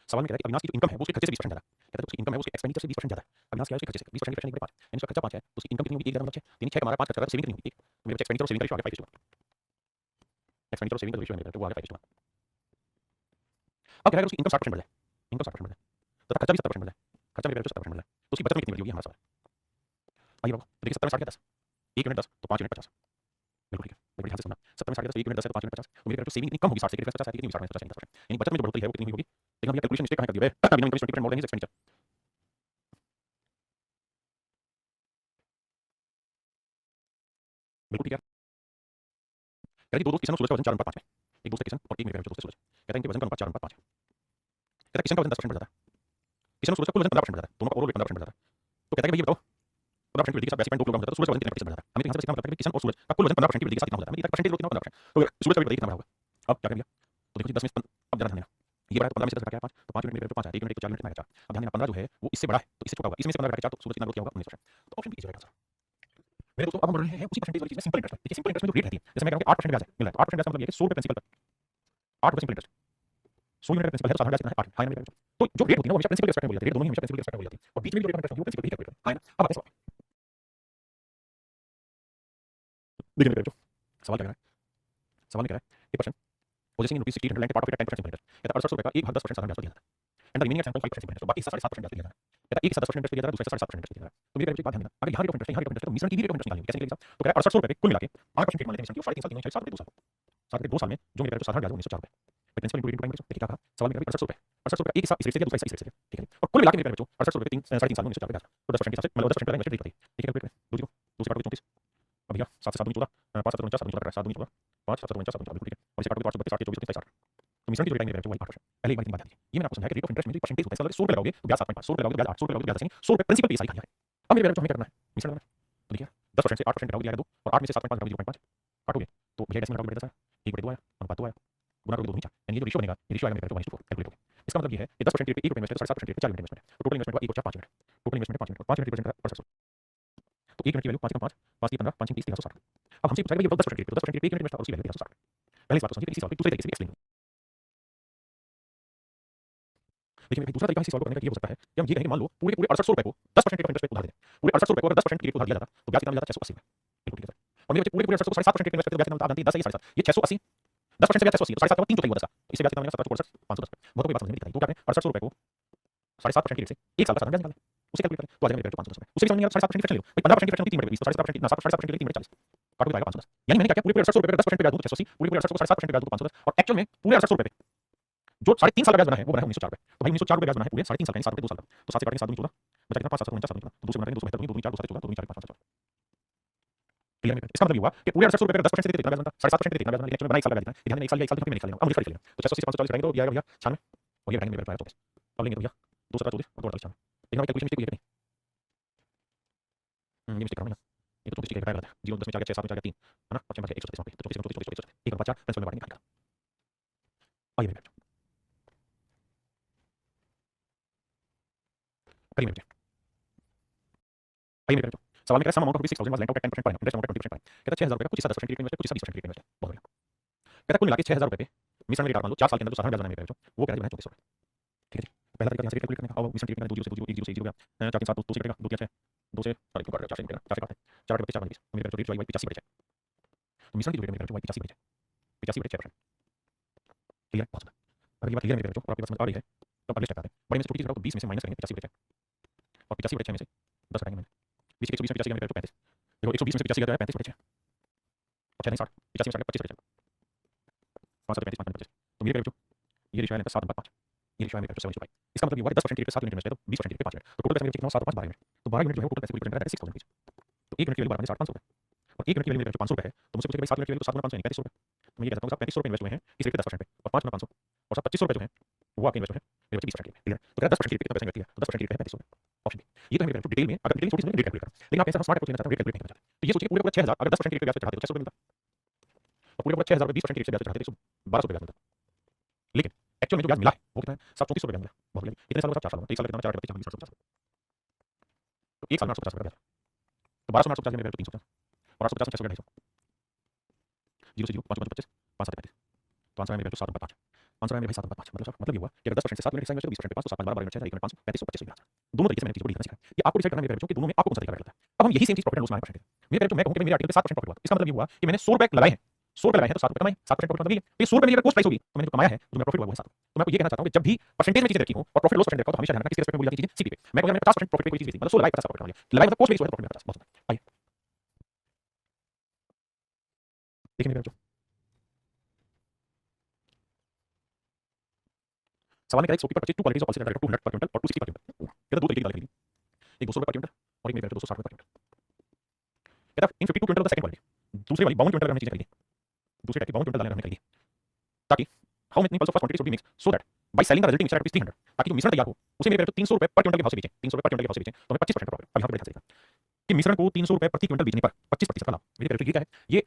सवाल में कह रहा है कि अविनाश की जो इनकम है वो उसके खर्चे से 20% ज्यादा, कहता है उसकी इनकम है उसके एक्सपेंडिचर से 20% ज्यादा, अविनाश की आय उसके खर्चे से 20% की 5, यानी उसका खर्चा 5 है तो उसकी इनकम कितनी होगी 1 ज्यादा मतलब 6, यानी 6 हमारा 5 खर्च कर रहा है सेविंग कितनी होगी 1, तो मेरे एक्सपेंडिचर और सेविंग का रेशियो आ गया 5:1, एक्सपेंडिचर और सेविंग का रेशियो है मेरे वो आ गया 5:1। अब कह रहा है उसकी इनकम 60% बढ़ जाए, इनकम 60% बढ़ जाए तथा खर्चा भी 70% बढ़ जाए, खर्चा मेरे 70% बढ़ जाए तो उसकी बचत में कितनी वृद्धि होगी हमारा सवाल। आइए बाबू तो देखिए 70 में 60 10, 1 यूनिट 10 तो 5 यूनिट 50, बिल्कुल ठीक है बड़ी ध्यान से सुनना, 70 में 10 1 यूनिट 10 है तो 5 यूनिट 50, तो मेरे जो सेविंग इतनी कम होगी 60 से 50 है कितनी 60 में 50 यानी 10%, यानी बचत में जो बढ़ोतरी है वो कितनी होगी, लेकिन हम ये कैलकुलेशन मिस्टेक कहां कर दिए बे, अभी income 20% more than his expenditure. बिल्कुल ठीक है। कहता है कि दो दोस्त किशन और सूरज का वजन 4:5 में, एक दोस्त है किशन और एक मेरे दोस्त है सूरज। कहता है इनके वजन का अनुपात 4:5 है। कहता है किशन का वजन 10% बढ़ जाता है, किशन और सूरज का कुल वजन 15% बढ़ जाता है, दोनों का ओवरऑल वेट 15% बढ़ जाता है। तो कहता है कि भाई ये बताओ 15% की वृद्धि के साथ 82 किलोग्राम हो जाता है, तो सूरज का वजन कितना बढ़ जाता है? हमें यहाँ से इसका मतलब है कि किशन और सूरज का कुल वजन 15% की वृद्धि के साथ कितना हो जाता है? हमें परसेंटेज कितना 15%, तो सूरज का भी बताइए कितना बढ़ा होगा। अब क्या करेंगे, तो देखो 10 में अब ध्यान रखना, ये बढ़ा तो 15 में से 10 घटा के 5, तो 5 यूनिट मेरे 5 है, 1 यूनिट तो 4 यूनिट में 4। अब ध्यान देना 15 जो है वो इससे बड़ा है तो इससे छोटा होगा, इसमें से 15 घटा के 4 तो सूरज कितना ग्रोथ किया होगा 19%। तो option B is right answer. मेरे दोस्तों अब हम बढ़ रहे हैं उसी परसेंटेज वाली चीज में, सिंपल इंटरेस्ट में। देखिए सिंपल इंटरेस्ट में जो रेट रहती है, जैसे मैं कहूं कि 8% ब्याज है मिल रहा है, 8% ब्याज का मतलब ये है कि 100 रुपए प्रिंसिपल पर 8 रुपए सिंपल इंटरेस्ट, 100 यूनिट का प्रिंसिपल है तो साधारण ब्याज कितना है 8 हाई नंबर। तो जो रेट होती है ना वो हमेशा प्रिंसिपल के रिस्पेक्ट में बोली जाती है, दोनों ही हमेशा प्रिंसिपल के रिस्पेक्ट में बोली जाती है, और बीच में जो रेट ऑफ इंटरेस्ट होती है वो प्रिंसिपल ही कैलकुलेट है ना। अब आते हैं सवाल। देखिए मेरे सवाल क्या है, सवाल क्या है ये question possessing in ₹60 land part of it 10% simple interest, कहता है 68 रुपए का एक भाग 10% साधारण ब्याज पर दिया जाता है, and the remaining sample 5% simple interest, बाकी 7.5% ब्याज पर दिया जाता है। कहता है एक साथ 10% इंटरेस्ट दिया जाता है, दूसरे साथ 7.5% इंटरेस्ट दिया जाता है। तो मेरे एक बात ध्यान देना, अगर यहाँ रेट ऑफ इंटरेस्ट है, यहाँ रेट ऑफ इंटरेस्ट है, तो मिश्रण की भी रेट ऑफ इंटरेस्ट निकालेंगे, कैसे निकलेगा? तो कह रहा है 6800 रुपए कुल मिला के 5% मान लेते हैं मिश्रण की, 3.5 साल 3 4 7 2 साल 7 2 साल में जो मेरे साधारण ब्याज 1904 रुपए प्रिंसिपल इंटू रेट ऑफ देखिए क्या कहा सवाल में 68 रुपए 68 रुपए एक हिस्सा इस रेट से दूसरा हिस्सा इस रेट से, ठीक है, और कुल मिला के मेरे बच्चों 68 रुपए 3 3.5 साल में 1904 रुपए, तो 10% के हिसाब से मतलब 10% का इन्वेस्ट रेट बताइए, ठीक है, कैलकुलेट करें। दूसरी पार्ट को 34, अब भैया 7 से 7 दूनी 14, 5 7 49 7 14 7 दूनी 14, 5 7 49 7 बिल्कुल ठीक है, और इसे काटो तो 832 8 24 27 तो मिश्रण की जो रेट है मेरे बच्चों वही 8%। पहले एक बार इतनी बात दी ये मैंने आपको समझाया कि रेट ऑफ इंटरेस्ट में जो परसेंटेज होता है, मतलब 100 रुपए लगाओगे तो ब्याज 7.5, 100 रुपए लगाओगे तो ब्याज 8, 100 रुपए लगाओगे तो ब्याज 10, 100 रुपए प्रिंसिपल पे सारी कहानी है। अब मेरे बच्चों हमें करना है मिश्रण करना है, तो देखिए 10% से 8% घटाओगे 2 और 8 में से 7.5 घटाओगे 0.5 काटोगे तो भैया डेसिमल घटाओगे 10 आया, 1/2 आया, अनुपात 2 आया, गुणा करोगे 2 नहीं 4, यानी ये जो रेशियो बनेगा ये रेशियो आएगा मेरे बच्चों 1:4 कैलकुलेट हो गया। इसका मतलब ये है कि 10% रेट पे 1 रुपए इन्वेस्ट है तो 7.5% रेट पे 4 यूनिट इन्वेस्टमेंट है, तो टोटल इन्वेस्टमेंट हुआ 1 5 unit, total investment 5 unit, 5 unit represent करता है 800, तो 1 यूनिट की वैल्यू 5 5 5 की 15 5 30 360। अब हमसे पूछा है कि ये 10% रेट पे 10% रेट पे 1 यूनिट इन्वेस्ट और उसकी वैल्यू 360। पहले इस बात को समझिए, इसी सवाल पे दूसरे तरीके से भी एक्सप्लेन। देखिए मेरे दूसरा तरीका इसी सवाल को करने का ये हो सकता है कि हम ये कहें कि मान लो पूरे पूरे 6800 रुपए को 10% रेट ऑफ इंटरेस्ट पे उधार दें, पूरे 6800 रुपए को अगर 10% की रेट पे उधार दिया जाता तो ब्याज कितना मिल जाता 680 में, बिल्कुल ठीक है सर। और मेरे बच्चे पूरे पूरे 6800 को 7.5% रेट पे इन्वेस्ट करते तो ब्याज कितना मिलता आप जानते हैं 10 है ये 7.5 ये 680 10% से ब्याज 680 तो 7.5 का 3 चौथाई हुआ 10 का, इससे ब्याज कितना मिलेगा 17 510 बहुत कोई बात समझ में नहीं दिखाई। तो क्या करें 6800 रुपए को 7.5% की रेट से 1 साल का साधारण ब्याज निकालें, उसे कैलकुलेट करें तो आ जाएगा मेरे 510 रुपए। उसे भी समझ नहीं आ रहा 7.5% की फ्रैक्शन ले लो भाई, 15% की फ्रैक्शन 3 बटे 20 तो 7.5% कितना 7.5% की 3 बटे 40 काटो तो आएगा 510। यानी मैंने क्या किया पूरे पूरे 6800 रुपए पे 10% पे ब्याज दूं तो 680, पूरे पूरे 6800 को 7.5% पे ब्याज दूं तो 510 और एक्चुअल में पूरे 6800 रुपए पे जो 3.5 साल का ब्याज बना है वो बना है 1904 रुपए। तो भाई 1904 रुपए ब्याज बना है पूरे 3.5 साल का, 7 रुपए 2 साल का, तो 7 से काटेंगे 7 दूनी 14 बचा कितना 5 7 49 7 दूनी 14, तो 2 से बनाएंगे 2 बेहतर 2 दूनी 4 2 7 14 2 दूनी 4 5 5 क्लियर है। इसका मतलब ये हुआ कि पूरे 6800 रुपए पे 10% से कितना ब्याज बनता 7.5% से कितना ब्याज बनता, लेकिन एक्चुअल में बना 1 साल का ब्याज है, ध्यान देना 1 साल या 1 साल तो नहीं निकाल लेना, अब मुझे खरीद लेना तो 680 से 540 करेंगे तो ये आएगा भैया 96 और ये बैठेंगे मेरे 24 अब लेंगे तो भैया 2 17 24 और 48 लेकिन कैलकुलेशन मिस्टेक हुई है ये मिस्टेक करना ये तो 24 का गलत है 0 10 में 4 6 7 में 4 3 है ना 5 में 136 पे तो 24 24 24 1 और 5 प्रिंसिपल में बांटेंगे आइए मेरे करिए मेरे आइए मेरे सवाल में कह रहा है some amount of 6000 was lent out at 10% per annum interest amount 20% per annum कहता है 6000 रुपए का कुछ हिस्सा 10% की रेट में इन्वेस्ट कुछ हिस्सा 20% की रेट में इन्वेस्ट बहुत बढ़िया। कहता है कुल मिला के 6000 रुपए पे मिश्रण रेट मान लो 4 साल के अंदर जो साधारण ब्याज बना है मेरे वो कह रहा है 3400 रुपए, ठीक है जी। पहला तरीका यहाँ से कैलकुलेट करने का, अब मिश्रण रेट में 2 0 से 2 0 1 0 से 1 0 गया 4 3 7 2 से कटेगा 2 3 6 2 से सॉरी क्यों काट रहे हो 4 से कटेगा 4 से काटते हैं 4 के 4 20 तो मेरे रेट जो आई 85 बचे, तो मिश्रण की जो रेट मेरे 85 बचे 6%, क्लियर बहुत सुंदर। अगर ये बात क्लियर है मेरे और आपकी बात समझ आ रही है तो अगले स्टेप आते हैं, बड़े में से छोटी चीज तो 20 में से माइनस करेंगे 85 बचे और 85 बचे 6 में से 10 घटाएंगे, मैंने 20 120 में 85 मेरे 35 देखो 120 में से 85 गया 35 बचे और 6 नहीं 60 85 में 25 बचे 5 7 35 5 25 तो मेरे बच्चों ये रेशियो है 7:5 ये रेशियो है मेरे 7:5। इसका मतलब ये हुआ कि 10% की रेट पे 7 यूनिट इन्वेस्ट है तो 20% की रेट पे 5 यूनिट तो टोटल पैसे मेरे कितना 7 5 12 यूनिट तो 12 यूनिट जो है वो टोटल पैसे रिप्रेजेंट करता है 6000 रुपीस। तो 1 यूनिट की वैल्यू 12 500 रुपए और 1 यूनिट की वैल्यू मेरे 500 रुपए है तो मुझसे पूछेगा भाई 7 यूनिट की वैल्यू तो 7 गुना 500 यानी 3500 रुपए, तो मैं ये कहता हूँ 3500 रुपए इन्वेस्ट हुए हैं इस रेट पे 10% पे और 5 गुना 500 और 2500 रुपए जो है वो आपके इन्वेस्ट है मेरे बच्चे 20% क्लियर। तो क्या 10% की रेट पे कितना पैसा इन्वेस्ट किया तो 10% की रेट पे 3500 रुपए ऑप्शन बी। ये तो है मेरे डिटेल में अगर डिटेल छोटी सी रेट कैलकुलेट करना, लेकिन आप ऐसा स्मार्ट अप्रोच लेना चाहते हो रेट कैलकुलेट नहीं करना चाहते तो ये सोचिए पूरे पूरे 6000 अगर 10% की रेट पे ब्याज पे चढ़ाते तो 600 रुपए मिलता और पूरे पूरे 6000 रुपए 20% की रेट से ब्याज पे चढ़ाते तो 1200 रुपए ब्याज मिलता, लेकिन एक्चुअल में जो ब्याज मिला है वो कितना है 734 रुपए मिला बहुत बढ़िया। इतने सालों का 4 साल में 1 साल कितना 4 25 750 तो 1 साल में 850 रुपए ब्याज तो 1200 850 में 350 और 850 600 250 0 से 0 5 5 25 5 7 35 तो आंसर है मेरे 7:5 आंसर है मेरे भाई 7:5 मतलब ये हुआ कि अगर 10% से 7 यूनिट इन्वेस्ट 20% पे 5 तो 7 12 यूनिट 6 1 यूनिट 5 35 25 आंसर दोनों तरीके से मैंने चीजों को लिखना सीखा है। ये आपको डिसाइड करना है मेरे बच्चों कि दोनों में आपको कौन सा तरीका लगता है। अब हम यही सेम चीज प्रॉफिट एंड लॉस में आएंगे मेरे बच्चों मैं कहूं कि मेरे आर्टिकल पे 7% प्रॉफिट हुआ इसका मतलब ये हुआ कि मैंने 100 रुपए लगाए हैं 100 रुपए लगाए हैं तो 7 रुपए कमाए 7% प्रॉफिट मतलब ये तो ये 100 रुपए मेरी अगर कॉस्ट प्राइस होगी तो मैंने जो कमाया है जो मेरा प्रॉफिट हुआ वो है 7। तो मैं आपको ये कहना चाहता हूं कि जब भी परसेंटेज में चीजें रखी हो और प्रॉफिट लॉस परसेंटेज रखा हो तो हमेशा ध्यान रखना किसके रिस्पेक्ट में बोली जाती है चीजें सीपी पे। मैं कहूंगा मैंने 50% प्रॉफिट पे कोई चीज बेची मतलब 100 लगाए 50 प्रॉफिट कमा लिया लगाए मतलब कॉस्ट बेस हुआ है प्रॉफिट में 50 बहुत आइए देखिए मेरे बच्चों सवाल में कह रहा है सोपी पर 2 क्वालिटीज ऑफ पल्सेट रेट 200 पर क्विंटल और 260 पर क्विंटल कहता दो तरीके की दालें खरीदी एक 200 रुपए पर क्विंटल और एक मेरे 260 रुपए पर क्विंटल कहता इन 52 quintal of the second quality दूसरी वाली 52 क्विंटल हमने चीजें खरीदी, दूसरी टाइप की 52 क्विंटल दालें हमने खरीदी, ताकि how many pulse of first quantity should be mix so that by selling the resulting mixture eight 300, ताकि जो मिश्रण तैयार हो उसे मेरे पे 300 रुपए पर क्विंटल के भाव से बेचें, 300 रुपए पर क्विंटल के भाव से बेचें तो हमें 25% का प्रॉफिट। अब यहाँ पे ध्यान से देखना कि मिश्रण को 300 रुपए प्रति क्विंटल बेचने पर 25% का लाभ। मेरे पेरेटो क्या है, ये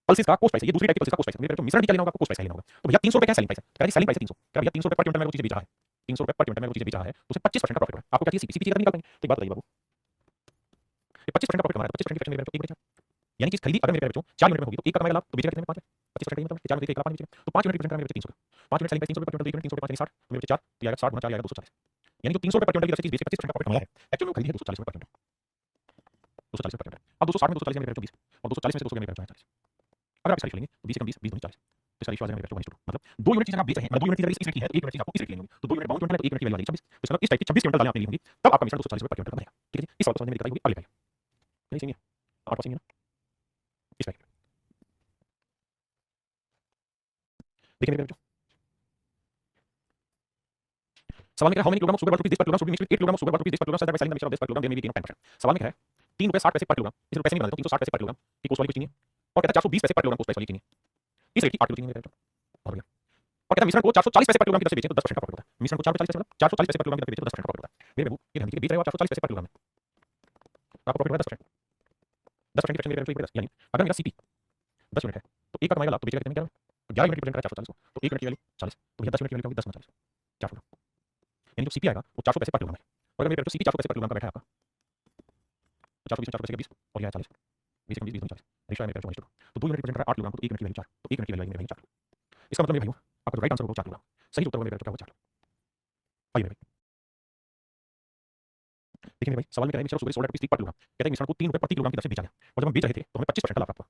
पल्सेस का कॉस्ट प्राइस है, ये दूसरी टाइप की पल्सेस का कॉस्ट प्राइस है। मेरे पेरेटो मिश्रण भी क्या लेना होगा, आपको कॉस्ट प्राइस लेना होगा। तो भैया 300 रुपए क्या सेलिंग प्राइस है, कह रहा है सेलिंग प्राइस है 300, कह भैया 300 रुपए पर क्विंटल में वो चीज बेच रहा है, 300 रुपए पर क्विंटल में वो चीज बेच रहा है, तो उसे 25% का प्रॉफिट है। आपको क्या चाहिए, सीपी का निकाल पाएंगे। तो एक बात बताइए बाबू, ये 25% का प्रॉफिट कमा रहा है, 25% की फ्रैक्शन मेरे पेरेटो 1 बचा, यानी चीज खरीदी अगर मेरे पेरेटो 4 यूनिट में होगी तो एक का कमाएगा लाभ, तो बेचेगा कितने में 5 में, 25% का मतलब 4 यूनिट 1 का 5 बेचेगा, तो 5 यूनिट रिप्रेजेंट करेगा मेरे 300 का, 5 यूनिट सेलिंग प्राइस 300 रुपए पर क्विंटल, 1 यूनिट 300 रुपए 5 यानी 60, मेरे 4 तो आएगा 60 गुना 4 आएगा 240, यानी जो 300 रुपए पर क्विंटल की चीज बेच के 25% का प्रॉफिट कमाया है, एक्चुअली में खरीदी है 240 रुपए पर क्विंटल, 240 रुपए पर क्विंटल। अब 260 में 240 है मेरे पेरेटो 20 और 240 में से 200 मेरे पेरेटो 40। अगर आप इसका लेंगे तो 20 कम 20 20 40, तो सारी मेरे पेरेटो 1:2, मतलब 2 यूनिट चीज आप बेच रहे हैं, 2 यूनिट चीज इस रेट की है, 1 यूनिट चीज आपको इस रेट की लेनी होगी, तो 2 यूनिट 52 क्विंटल है तो 1 यूनिट की वैल्यू आ जाएगी 26, तो इसका मतलब इस टाइप की 26 क्विंटल दालें आपने ली होंगी, तब आपका मिश्रण 240 रुपए पर क्विंटल बनेगा। ठीक है जी, इस बात को समझने में दिक्कत आई होगी, अगले भाई नहीं सही है, और पास है ना इस टाइप। देखिए मेरे बेटो, सवाल में क्या है, how many kilogram sugar 1 rupees this per kilogram should be mixed with 8 kilogram sugar 1 rupees this per kilogram so that by selling the mixture of this per kilogram there may be gain of 10%। सवाल में क्या है, 3 रुपए 60 पैसे पर kilogram, इस पैसे में बना देता हूं 360 पैसे पर किलोग्राम की कोस्ट वाली चीनी है, और कहता है 420 पैसे पर किलोग्राम कोस्ट प्राइस वाली चीनी, इस रेट की 8 किलो चीनी है मेरे बेटो, बहुत बढ़िया। और कहता है मिश्रण को 440 पैसे पर किलोग्राम की दर से बेचें तो 10% का प्रॉफिट होता है, मिश्रण को 440 पैसे मतलब 440 पैसे पर किलोग्राम की दर से बेचें तो 10% का प्रॉफिट होता है। मेरे बाबू ये ध्यान दीजिए, बेच रहे हो आप 440 पैसे पर किलोग्राम में, आपको प्रॉफिट होगा 10%, 10% की फ्रैक्शन मेरे बेटो 10, यानी अगर मेरा सीपी 10 यूनिट है तो एक का कमाएगा लाभ, तो बेचेगा कितने में, 11 यूनिट रिप्रेजेंट करेगा 440 को, तो 1 यूनिट की वैल्यू 40, तो भैया 10 यूनिट की वैल्यू 10 40 400, यानी जो सीपी आएगा वो 400 पैसे पर किलोग्राम है, और अगर मेरे पेरेटो सीपी 400 पैसे पर किलोग्राम का बैठा है आपका, 420 में 400 पैसे का 20 और ये 40, 20 का 20 40, रेशियो है मेरे पेरेटो 1:2, तो 2 यूनिट रिप्रेजेंट कर रहा है 8 किलोग्राम, तो 1 यूनिट की वैल्यू 4, तो 1 यूनिट की वैल्यू मेरे भाई 4, इसका मतलब मेरे भाइयों आपका जो राइट आंसर होगा 4 किलोग्राम, सही उत्तर होगा मेरे बेटो क्या होगा 4। आइए मेरे भाई देखिए मेरे भाई, सवाल में कह रहा है mixture sugar sold eight rupees पर किलोग्राम, कहते हैं मिश्रण को 3 रुपए प्रति किलोग्राम की दर से बेचा गया, और जब हम बेच रहे थे तो हमें 25% का लाभ प्राप्त हुआ।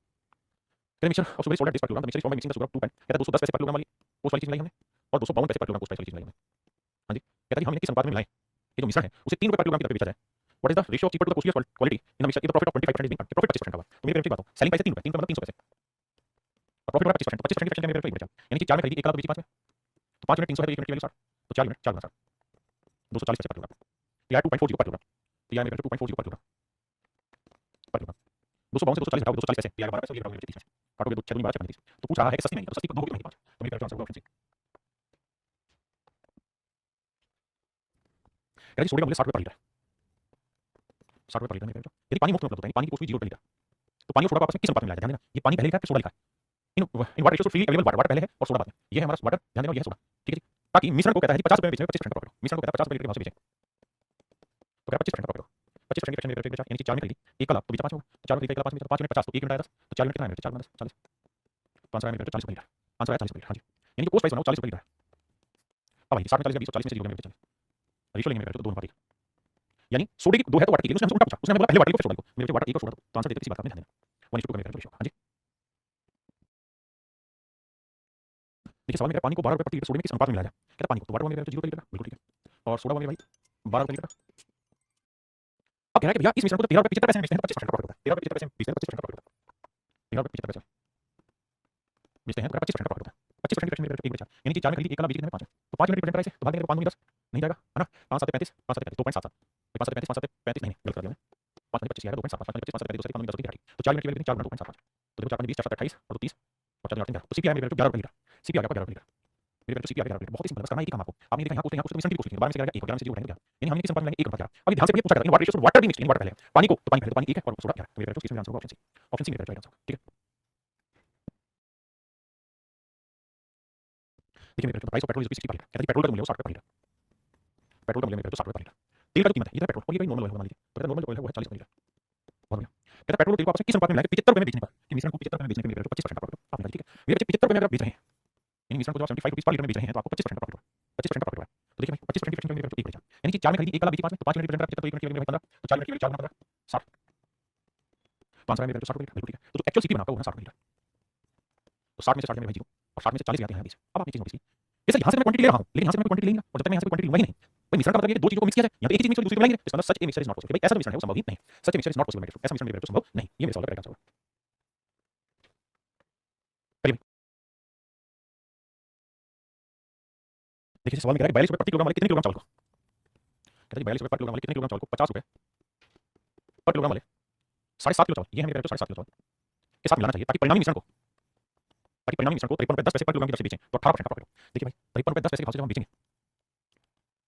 कहते हैं mixture of sugar sold at this per kilogram, the mixture is form by mixing the sugar of 2 pan, कहता है 210 पैसे पर किलोग्राम वाली कोस्ट वाली चीज लाई हमने, और 252 पैसे पर किलोग्राम कोस्ट वाली चीज लाई हमने। हाँ जी, कहता है हम इन्हें किस अनुपात में मिलाएं, ये जो मिश्रण है उसे 3 रुपए पर किलोग्राम की दर पे बेचा जाए, what is the ratio of cheaper to the costlier quality in the mixture, if the profit of 25% is being earned, profit 25% का हुआ, तो मेरे पेरेटो की बात हो, सेलिंग प्राइस 3 रुपए, 3 रुपए मतलब 300 पैसे, और प्रॉफिट हो रहा है 25%, तो 25% की फ्रैक्शन मेरे पेरेटो 1 बचा, यानी कि 4 में खरीदी 1 का तो बेची 5 में, तो 5 यूनिट 300 है तो 1 यूनिट की वैल्यू 60, तो 4 यूनिट 4 गुना 60 240 पैसे पर किलोग्राम, तो यार 2.40 पर किलोग्राम, तो यार मेरे पेरेटो 2.40 पर किलोग्राम, 252 से 240 घटाओ 240 पैसे, तो यार 12 पैसे और ये 30 पैसे, काटोगे तो 6 दूनी 12 6 30, तो पूछ रहा है कि सस्ती महंगी, तो सस्ती 2 होगी तो महंगी 5, तो मेरे पेरेटो आंसर होगा ऑप्शन सी। कहता है सोडे का मूल्य 60 रुपए पर लीटर, 60 रुपए पर लीटर मेरे पेरेटो, यदि पानी मुफ्त में उपलब्ध होता है, पानी की कोस्ट भी 0 रुपए लीटर, तो पानी और सोडा को आपस में किस अनुपात में मिलाया जाए, ध्यान देना, ये पानी पहले लिखा है फिर सोडा लिखा है, in in what ratio freely available water, water पहले है और सोडा बाद में, ये है हमारा वाटर, ध्यान देना ये है सोडा, ठीक है जी, ताकि मिश्रण को कहता है कि 50 रुपए में बेचने में 25% का प्रॉफिट हो, मिश्रण को कहता है 50 रुपए लीटर के भाव से बेचें, तो क्या 25% का प्रॉफिट हो, 25% की फ्रैक्शन मेरे बेचा, यानी कि 4 में खरीदी 1 का लाभ तो बेचा 5 में, 4 में खरीदा 1 का 5 में, तो 5 यूनिट 50 तो 1 यूनिट आया 10, तो 4 यूनिट कितना है मेरे 4 10 40, तो आंसर आया मेरे 40 रुपए लीटर, आंसर आया 40 रुपए लीटर, हाँ जी, यानी कि कोस्ट प्राइस बनाओ 40 रुपए लीटर है। अब भाई 60 में 40 का 20 और 40 में से 0 में बेचा, रेशियो लेंगे मेरे तो 2 अनुपात 1, यानी सोडे की 2 है तो वाटर की, उसने हमसे उल्टा पूछा, उसने हमें बोला पहले वाटर को फिर सोडा को, मेरे वाटर 1 और सोडा 2, तो आंसर देते इसी बात का ध्यान देना 1:2 का मेरे रेशियो, हाँ जी। देखिए सवाल में पानी को 12 रुपए प्रति लीटर सोडे में किस अनुपात में मिलाया जाए, कहता है पानी को तो वाटर में 0 रुपए लीटर, बिल्कुल ठीक है, और सोडा में भाई 12 रुपए लीटर। अब कह रहा है कि भैया इस मिश्रण को तो 13 रुपए 75 पैसे में बेचते हैं तो 25% का प्रॉफिट होता है, 13 रुपए 75 पैसे में बेचते हैं तो 25% का प्रॉफिट होता है, 13 रुपए 75 पैसे बेचते हैं तो 25% का प्रॉफिट होता है, 25% की फ्रैक्शन मेरे एक बचा, यानी कि 4 में खरीदी 1 का लाभ बेच कितने में 5 में, तो 5 यूनिट रिप्रेजेंट प्राइस है तो भाग देंगे तो 5 दूनी 10 नहीं जाएगा है ना, 5 7 35 5 7 35 2.77, 5 7 35 5 7 35 नहीं गलत कर दिया मैंने, 5 25 आएगा 2.75, 5 25 5 7 35 2 10 की 10, तो 4 यूनिट की वैल्यू 4 गुना 2.75, तो देखो 4 20 4 28 और 30 और 4 8 तो सीपी आया मेरे 11 रुपए लीटर, सीपी आ गया 11 रुपए लीटर, मेरे पेरेटो सीपी आ गया 11 रुपए लीटर, बहुत ही सिंपल है, बस करना है कि काम आपको, आपने देखा यहाँ कोस्ट यहाँ कोस्ट मिश्रण की कोशिश की 12 में से क्या 1 11 में से 0 उठाएंगे क्या, यानी हमने किस अनुपात में लाएंगे 1 अनुपात 11। अभी ध्यान से ये पूछा करता है वाटर रेशियो वाटर भी मिक्स वाटर पहले पानी को, तो पानी पहले, तो पानी 1 है और सोडा क्या है, तो मेरे पेरेटो इसमें आंसर होगा ऑप्शन सी, ऑप्शन सी मेरा राइट आंसर, ठीक है। देखिए मेरे Pareto price of petrol is 60 पर लीटर, कहता है पेट्रोल का मूल्य 60 रुपए पर लीटर, पेट्रोल का मूल्य मेरे पेरेटो 60 रुपए पर लीटर, तेल का जो कीमत है ये तो पेट्रोल और ये भाई नॉर्मल ऑयल मान लीजिए, तो कहता है नॉर्मल ऑयल है वो है 40 रुपए लीटर, बहुत बढ़िया। कहता है पेट्रोल और तेल को आपस में किस अनुपात में मिलाएंगे 75 रुपए में बेचने पर, कि मिश्रण को 75 रुपए में बेचने पे मेरे पेरेटो 25% का प्रॉफिट हो, आपने ठीक है, मेरे 75 रुपए में अगर आप बेच रहे हैं, यानी मिश्रण को जो आप 75 रुपीस पर लीटर में बेच रहे हैं तो आपको 25% का प्रॉफिट होगा, 25% का प्रॉफिट होगा, तो देखिए भाई 25% की फ्रैक्शन मेरे पेरेटो 1 बचा, यानी कि 4 में खरीदी 1 का लाभ बेची 5 में, तो 5 यूनिट रिप्रेजेंट कर 75 तो 1 यूनिट की वैल्यू 15, तो 4 यूनिट की वैल्यू 4 गुना 15 60, तो आंसर है मेरे पेरेटो 60 रुपए लीटर, बिल्कुल ठीक है, तो जो एक्चुअल सीपी बना आपका वो है 60 रुपए लीटर, तो 60 में से 60 में भाई 0 और 60 में से 40 आते हैं 20, अब आप ये चीज नोटिस कीजिए, ये सर यहाँ से मैं क्वांटिटी ले रहा हूँ लेकिन यहाँ से मैं क्वांटिटी लेंगे और जब तक मैं यहाँ से क्वांटिटी लूंगा ही नहीं, भाई मिश्रण का मतलब ये कि दो चीजों को मिक्स किया जाए, यहाँ पे एक ही चीज मिक्स दूसरी को मिलाएंगे, इसका मतलब such a mixture is not possible, भाई ऐसा जो मिश्रण है वो संभव ही नहीं, such a mixture is not possible, ऐसा मिश्रण मेरे पेरेटो संभव नहीं, ये मेरे सवाल का करेक्ट आंसर होगा। देखिए सवाल में कह रहा है 42 रुपए प्रति किलोग्राम वाले कितने किलोग्राम चावल को, कहता है 42 रुपए पर किलोग्राम वाले कितने किलोग्राम चावल को 50 रुपए पर किलोग्राम वाले 7.5 किलो चावल, ये है मेरे पेरेटो 7.5 किलो चावल, के साथ मिलाना चाहिए ताकि परिणामी मिश्रण को 53 रुपये 10 पैसे पर किलोग्राम की दर से बेचें तो 18% का प्रॉफिट हो। देखिए भाई 53 रुपये 10 पैसे के भाव से जब हम बेचेंगे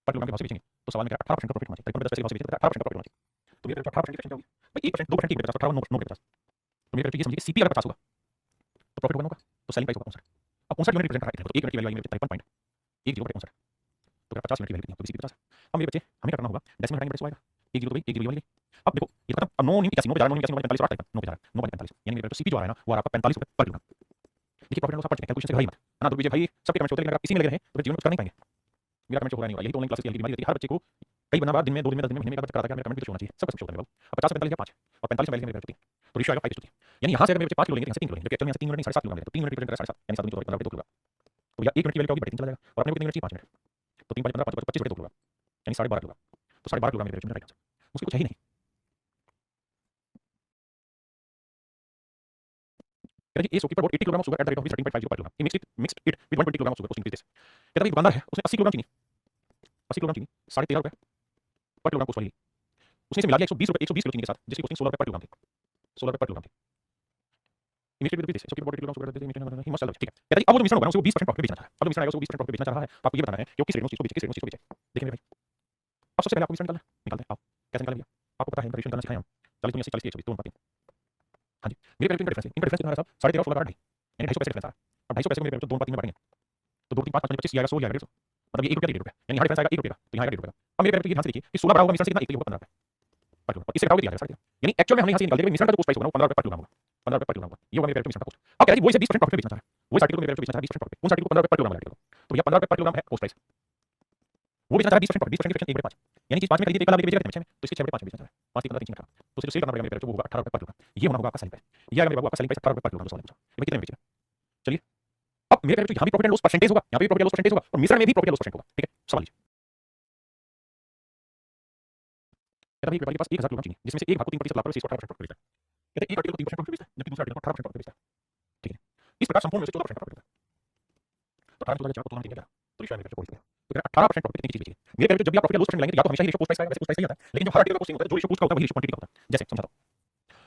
पर किलोग्राम के भाव से बेचेंगे तो सवाल में कह रहा है 18% का प्रॉफिट होना चाहिए। 53 रुपये 10 पैसे के भाव से बेचेंगे तो 18% का प्रॉफिट होना चाहिए। तो मेरे 18% की होगी भाई 1% 2% की 50 18 9 50। तो मेरे ये समझिए सीपी अगर 50 होगा तो प्रॉफिट होगा तो सेलिंग प्राइस होगा 59। अब 59 यूनिट रिप्रेजेंट कर रहा है तो 1 यूनिट की वैल्यू आई मेरे 53.10 तो 50 यूनिट की वैल्यू तो सीपी 50 है। अब मेरे बच्चे हमें क्या करना होगा डेसिमल हटाएंगे बड़े आएगा 1 जीरो तो भाई 1 जीरो वाली। अब देखो ये खत्म अब 9 नहीं 81 9 पे जा रहा है 9 81 45 9 पे जा रहा है 9 45 यानी मेरे सीपी जो आ रहा है ना वो आ रहा है 45 रुपए पर किलोग्राम। देखिए प्रॉफिट लॉस आप पढ़ चुके हैं कैलकुलेशन से भाई मत है ना। तो भाई सबके कमेंट्स होते हैं लेकिन अगर इसी में लगे रहे तो फिर जीवन में कुछ कर नहीं पाएंगे। मेरा कमेंट होगा नहीं होगा यही तो ऑनलाइन क्लासेस की बीमारी होती है हर बच्चे को कई बना बार दिन में 2 दिन में 10 दिन में महीने में एक बार कराता है मेरा कमेंट भी होना चाहिए सब कुछ होता है बाबू। अब 50 45 या 5 और 45 45 में मेरे तो रेशियो आएगा 5:3 यानी यहां से अगर मेरे बच्चे 5 किलो लेंगे यहां से 3 किलो लेंगे जबकि एक्चुअली यहां से 3 यूनिट नहीं 7.5 किलो लेंगे तो 3 यूनिट रिप्रेजेंट कर रहा है 7.5 यानी 7 × 15 2 किलो। तो भैया 1 यूनिट की वैल्यू क्या होगी 3 चला जाएगा और अपने को कितने यूनिट चाहिए 5 मिनट तो 3 5 15 5 25 2 किलो यानी 12.5 किलो। तो 12.5 किलो मेरे राइट आंसर उसकी कुछ है ही नहीं। कहता जी ए सोकी पर 80 kilogram of sugar at the rate of 13.50 पर kilogram he mixed it with 120 kilogram of sugar post this. कहता भाई दुकानदार है उसने 80 किलोग्राम चीनी 80 किलोग्राम चीनी 13.5 रुपए पर किलोग्राम पोस्ट वाली उसने इसे मिला दिया 120 रुपए 120 किलो चीनी के साथ जिसकी कॉस्टिंग 16 रुपए पर किलोग्राम थी 16 रुपए पर किलोग्राम थी। इमीडिएट विद दिस सोकी पर 80 किलोग्राम शुगर ही मस्ट सेल ठीक है। कहता जी अब वो जो मिश्रण होगा उसे वो 20% प्रॉफिट बेचना चाह रहा है। अब जो मिश्रण आएगा उसे 20% प्रॉफिट बेचना चाह रहा है तो आपको ये बताना है कि वो किस रेट में चीज को बेचे किस रेट में चीज को बेचे। देखिए मेरे भाई अब सबसे पहले आपको मिश्रण निकालना है। आप कैसे निकालेंगे भैया आपको पता है रेशियो निकालना सिखाया हम 40 40 40 120 2 हाँ जी मेरे पेरेंट इनका डिफरेंस कितना है साहब 13.5 16 2.5 यानी 250 पैसे डिफरेंस आ रहा है। अब 250 पैसे को मेरे पेरेंट 2 में बांटेंगे तो 2 3 5 5 25 आएगा 100 आएगा 150 मतलब ये 1 रुपया 1.5 रुपया यानी हर डिफरेंस आएगा 1 रुपया तो यहाँ आएगा 1.5 रुपया। अब मेरे पेरेंट ध्यान से देखिए कि 16 बड़ा होगा मिश्रण से कितना 1 होगा 15 रुपये पर किलो और इससे घटाओगे 13 यानी एक्चुअल में हमने यहाँ से निकाल दिया मिश्रण का जो कोस्ट प्राइस होगा वो 15 रुपये पर किलो होगा 15 रुपये पर किलो होगा ये होगा मेरे पेरेंट मिश्रण का कोस्ट। अब कह रहा है वही से 20% प्रॉफिट बेचना चाह रहा है वही साइकिल को मेरे पेरेंट बेचना चाह रहा है 20% प्रॉफिट कौन सा साइकिल को 15 रुपये पर किलो वाला तो भैया 15 रुपये पर किलोग्राम है कोस्ट प्राइस वो बेचना चाह रहा है 20% प्रॉफिट 20% की फ्रैक्शन 1/5 यानी चीज 5 में खरीदी एक लाख बेचेगा कितने में तो इसके 6/5 बेचना चाह रहा है 5 3 15 3 तो उसे जो सेल करना पड़ेगा मेरे पेरेंट वो होगा 18 रुपये पर किलोग्राम ये होना होगा आपका सेलिंग प्राइस ये आएगा मेरे बाबू आपका सेलिंग प्राइस 18 रुपये पर किलोग्राम सवाल पूछा ये कितने में बेचेगा। चलिए अब मेरे पेरेंट यहाँ भी प्रॉफिट एंड लॉस परसेंटेज होगा यहाँ भी प्रॉफिट एंड लॉस परसेंटेज होगा और मिश्रण में भी प्रॉफिट एंड लॉस परसेंट होगा ठीक है सवाल लीजिए। कहता है व्यापारी के पास 1000 किलोग्राम चीनी जिसमें से एक भाग को 3% लाभ पर 18% प्रॉफिट बेचता है। कहते हैं एक आर्टिकल को 3% प्रॉफिट बेचता है जबकि दूसरा आर्टिकल को 18% प्रॉफिट बेचता है ठीक है। इस प्रकार संपूर्ण में से 14% प्रॉफिट होता है तो 18 14 को तुलना में किया तो रेशियो मेरे को तो 18% प्रॉफिट कितनी चीज बेचेगी मेरे पेरेंट जब भी आप प्रॉफिट लॉस परसेंट लाएंगे या तो हमेशा ही रेशियो कोस्ट प्राइस आएगा वैसे कोस्ट प्राइस ही आता है लेकिन जो हर आर्टिकल का कोस्टिंग होता है जो रेशियो कोस्ट का होता है वही रेशियो क्वांटिटी का होता है। जैसे समझाता हूं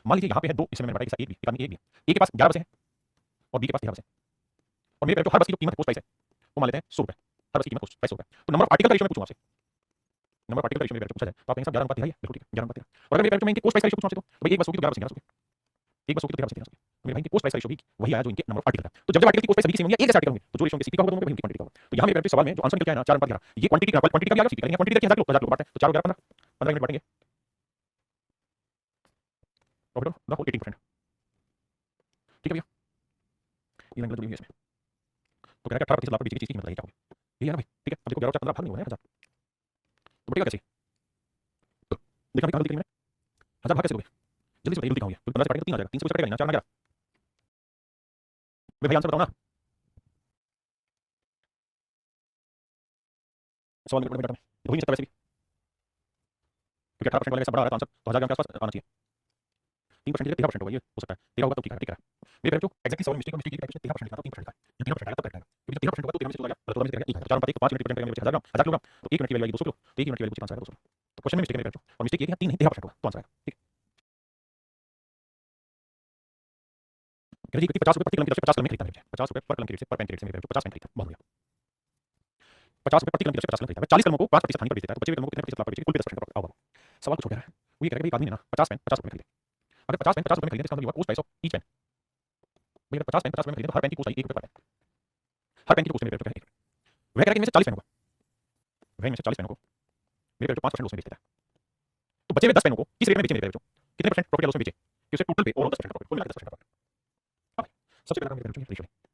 मान लीजिए यहाँ पे है 2 इसमें मैंने बताया एक भी एक आदमी एक भी ए के पास 11 बसे है और बी के पास 13 बसे और मेरे पेरेंट हर बस की जो कीमत कोस्ट प्राइस है वो मान लेते हैं 100 रुपए हर बस की कीमत कोस्ट प्राइस 100 रुपए तो नंबर ऑफ आर्टिकल का रेशियो मैं पूछूंगा आपसे नंबर ऑफ आर्टिकल का रेशियो मेरे पूछा जाए तो आप कहेंगे 11 है बिल्कुल ठीक है 11 और अगर मेरे पेरेंट में इनके कोस्ट प्राइस रेशियो पूछूं आपसे तो भाई एक बस होगी तो 11 बस एक बस होगी तो 13 बस मेरे भाई की कोस्ट प्राइस रेशियो भी वही आया जो इनके नंबर ऑफ आर्टिकल का। तो जब आर्टिकल की कोस्ट प्राइस सभी सेम होंगे एक जैसे आर्टिकल होंगे तो जो रेशियो सीपी का होगा दोनों का वही क्वांटिटी का होगा। तो यहां मेरे सवाल में जो आंसर निकल के आया ना 4 11 ये क्वांटिटी का भी आएगा सीपी का क्वांटिटी देखिए 1000 किलो 1000 किलो बांटते हैं तो 4 11 15 मिनट बांटेंगे प्रॉफिट ऑफ द होल 18% ठीक है भैया ये लैंग्वेज जो है इसमें तो कह रहा है 18% लाभ पर बेची चीज की कीमत क्या होगी ये है ना भाई ठीक है। अब देखो 11 15 भाग नहीं हुआ है 1000 तो बटेगा कैसे देखा भाई कहां 1000 भाग कैसे दोगे जल्दी से बताइए जल्दी कहां हो गया 15 से काटेंगे तो 3 आ जाएगा 3 से कटेगा नहीं 4 ना 11 भाई आंसर बताओ ना सवाल में हो ही नहीं सकता वैसे भी क्योंकि 18% वाले का बड़ा आ रहा है आंसर तो 1000 ग्राम के आसपास आना चाहिए 3% 13% होगा ये हो सकता है 13 होगा तो ठीक है मेरे पेरेंट जो एक्जेक्टली सवाल मिस्टेक की टाइप से 13% लिखा था 3% लिखा है 13% आएगा तब करेक्ट आएगा क्योंकि 13% होगा तो 13 में से चला गया गलत होगा में से करेगा 4 5 मिनट रिप्रेजेंट करेंगे 1000 ग्राम 1000 किलोग्राम तो 1 मिनट की वैल्यू आएगी 200 किलो तो 1 मिनट की वैल्यू आंसर आएगा 200 तो क्वेश्चन में मिस्टेक है मेरे पेरेंट और मिस्टेक ये है 3 नहीं 13% होगा तो आंसर आएगा ठीक है। जी 50 रुपए प्रति कलम की दर से 50 कलम खरीदता है 50 रुपए पर कलम की रेट से पर पेन की रेट से मेरे पेरेंट 50 पेन खरीदता बहुत बढ़िया 50 रुपए प्रति कलम की दर से 50 कलम खरीदता है 40 कलमों को 5% हानि पर बेच देता है तो बचे हुए कलमों को कितने प्रतिशत लाभ पर बेचेगा कुल 10% का आओ सवाल कुछ हो गया है वो ये कह रहा है कि एक आदमी ने ना 50 पेन 50 रुपए में खरीदे अगर 50 पेन 50 रुपए में खरीदे इसका मतलब cost price of each pen भैया 50 पेन 50 रुपए में खरीदे तो हर पेन की कोस्ट आई 1 रुपए पर पेन हर पेन की कोस्ट मेरे पेरेंट है 1 वह कह रहा है कि इनमें से 40 पेन होगा वह इनमें से 40 पेनों को मेरे पेरेंट 5% लॉस में बेच देता है तो बचे हुए 10 पेनों को किस रेट में बेचे मेरे पेरेंट कितने परसेंट प्रॉफिट लॉस में बेचे कि उसे टोटल पे और 10% प्रॉफिट कुल मिलाकर 10% प्रॉफिट सबसे पहले मेरे पेरेंट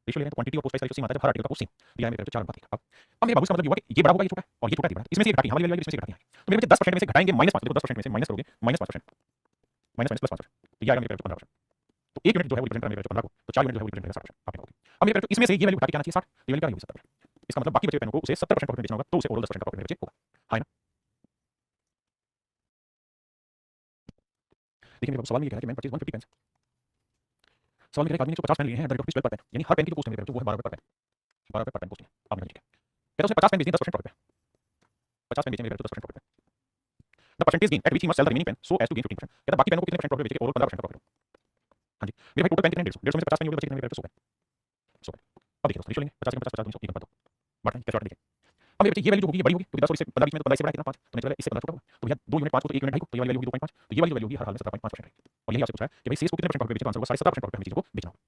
रेशियो ले लें तो क्वांटिटी और कोस्ट प्राइस रेशियो सेम आता है जब हर आर्टिकल का कोस्ट सेम दिया है मेरे पेरेंट 4 बात अब मेरे बाबू इसका मतलब ये हुआ कि ये बड़ा होगा ये छोटा और ये छोटा ये बड़ा इसमें से घटाएंगे हमारी वैल्यू इसमें से घटाएंगे तो मेरे 10% में से घटाएंगे -5 देखो 10% में से माइनस करोगे -5% माइनस प्लस 5% तो ये आएगा मेरे पेरेंट 15% तो 1 यूनिट जो है वो रिप्रेजेंट कर मेरे 15 को तो 4 यूनिट जो है वो रिप्रेजेंट करेगा 60% आप होगी। अब मेरे पेरेंट इसमें से ये वैल्यू घटा के आना चाहिए 60 ये वैल्यू क्या होगी 70%। इसका मतलब बाकी बचे पेनों को उसे 70% प्रॉफिट बेचना होगा तो उसे ओवरऑल 10% का प्रॉफिट बेचे होगा है ना। देखिए मेरे सवाल में ये कह रहा है कि मैंने परचेज 150 पेन सवाल में कह रहा है कि आदमी ने 150 पेन लिए हैं एट द रेट ऑफ 12 पर पेन यानी हर पेन की कोस्ट है मेरे पेरेंट वो है 12 रुपए पर पेन 12 रुपए पर पेन कोस्ट है आपने ठीक है कहता उसने 50 पेन बेच दिए 10% प्रॉफिट पे 50 पेन बेचे मेरे पेरेंट 10% प्रॉफिट पे the percentage gain at which he must sell the remaining pen so as to gain 15% कहता बाकी पेनों को कितने परसेंट प्रॉफिट बेचे ओवरऑल 15% का प्रॉफिट हाँ जी मेरे भाई टोटल 35 150 में से 50 पेन हो गए, बचे कितने मेरे 100 पेन, 100 पेन। अब देखिए दोस्तों रेशियो लेंगे 50 50 50 200 1 दो बढ़ते हैं कैसे बढ़ते देखिए। अब मेरे बच्चे ये वैल्यू जो होगी ये बड़ी होगी क्योंकि 10 और इससे 15 बीच में तो 15 से बड़ा है कितना 5, तो नेचुरल है इससे 15 छोटा होगा, तो भैया 2 यूनिट 5 को तो 1 यूनिट 2.5 को, तो ये वाली वैल्यू होगी 2.5, तो ये वाली जो वैल्यू होगी हर हाल में 17.5% रहेगी। और यही आपसे पूछा है कि भाई शेष को कितने परसेंट प्रॉफिट पे बेचे, तो आंसर होगा 7.5% प्रॉफिट पे हमें चीज़ को बेचना होगा।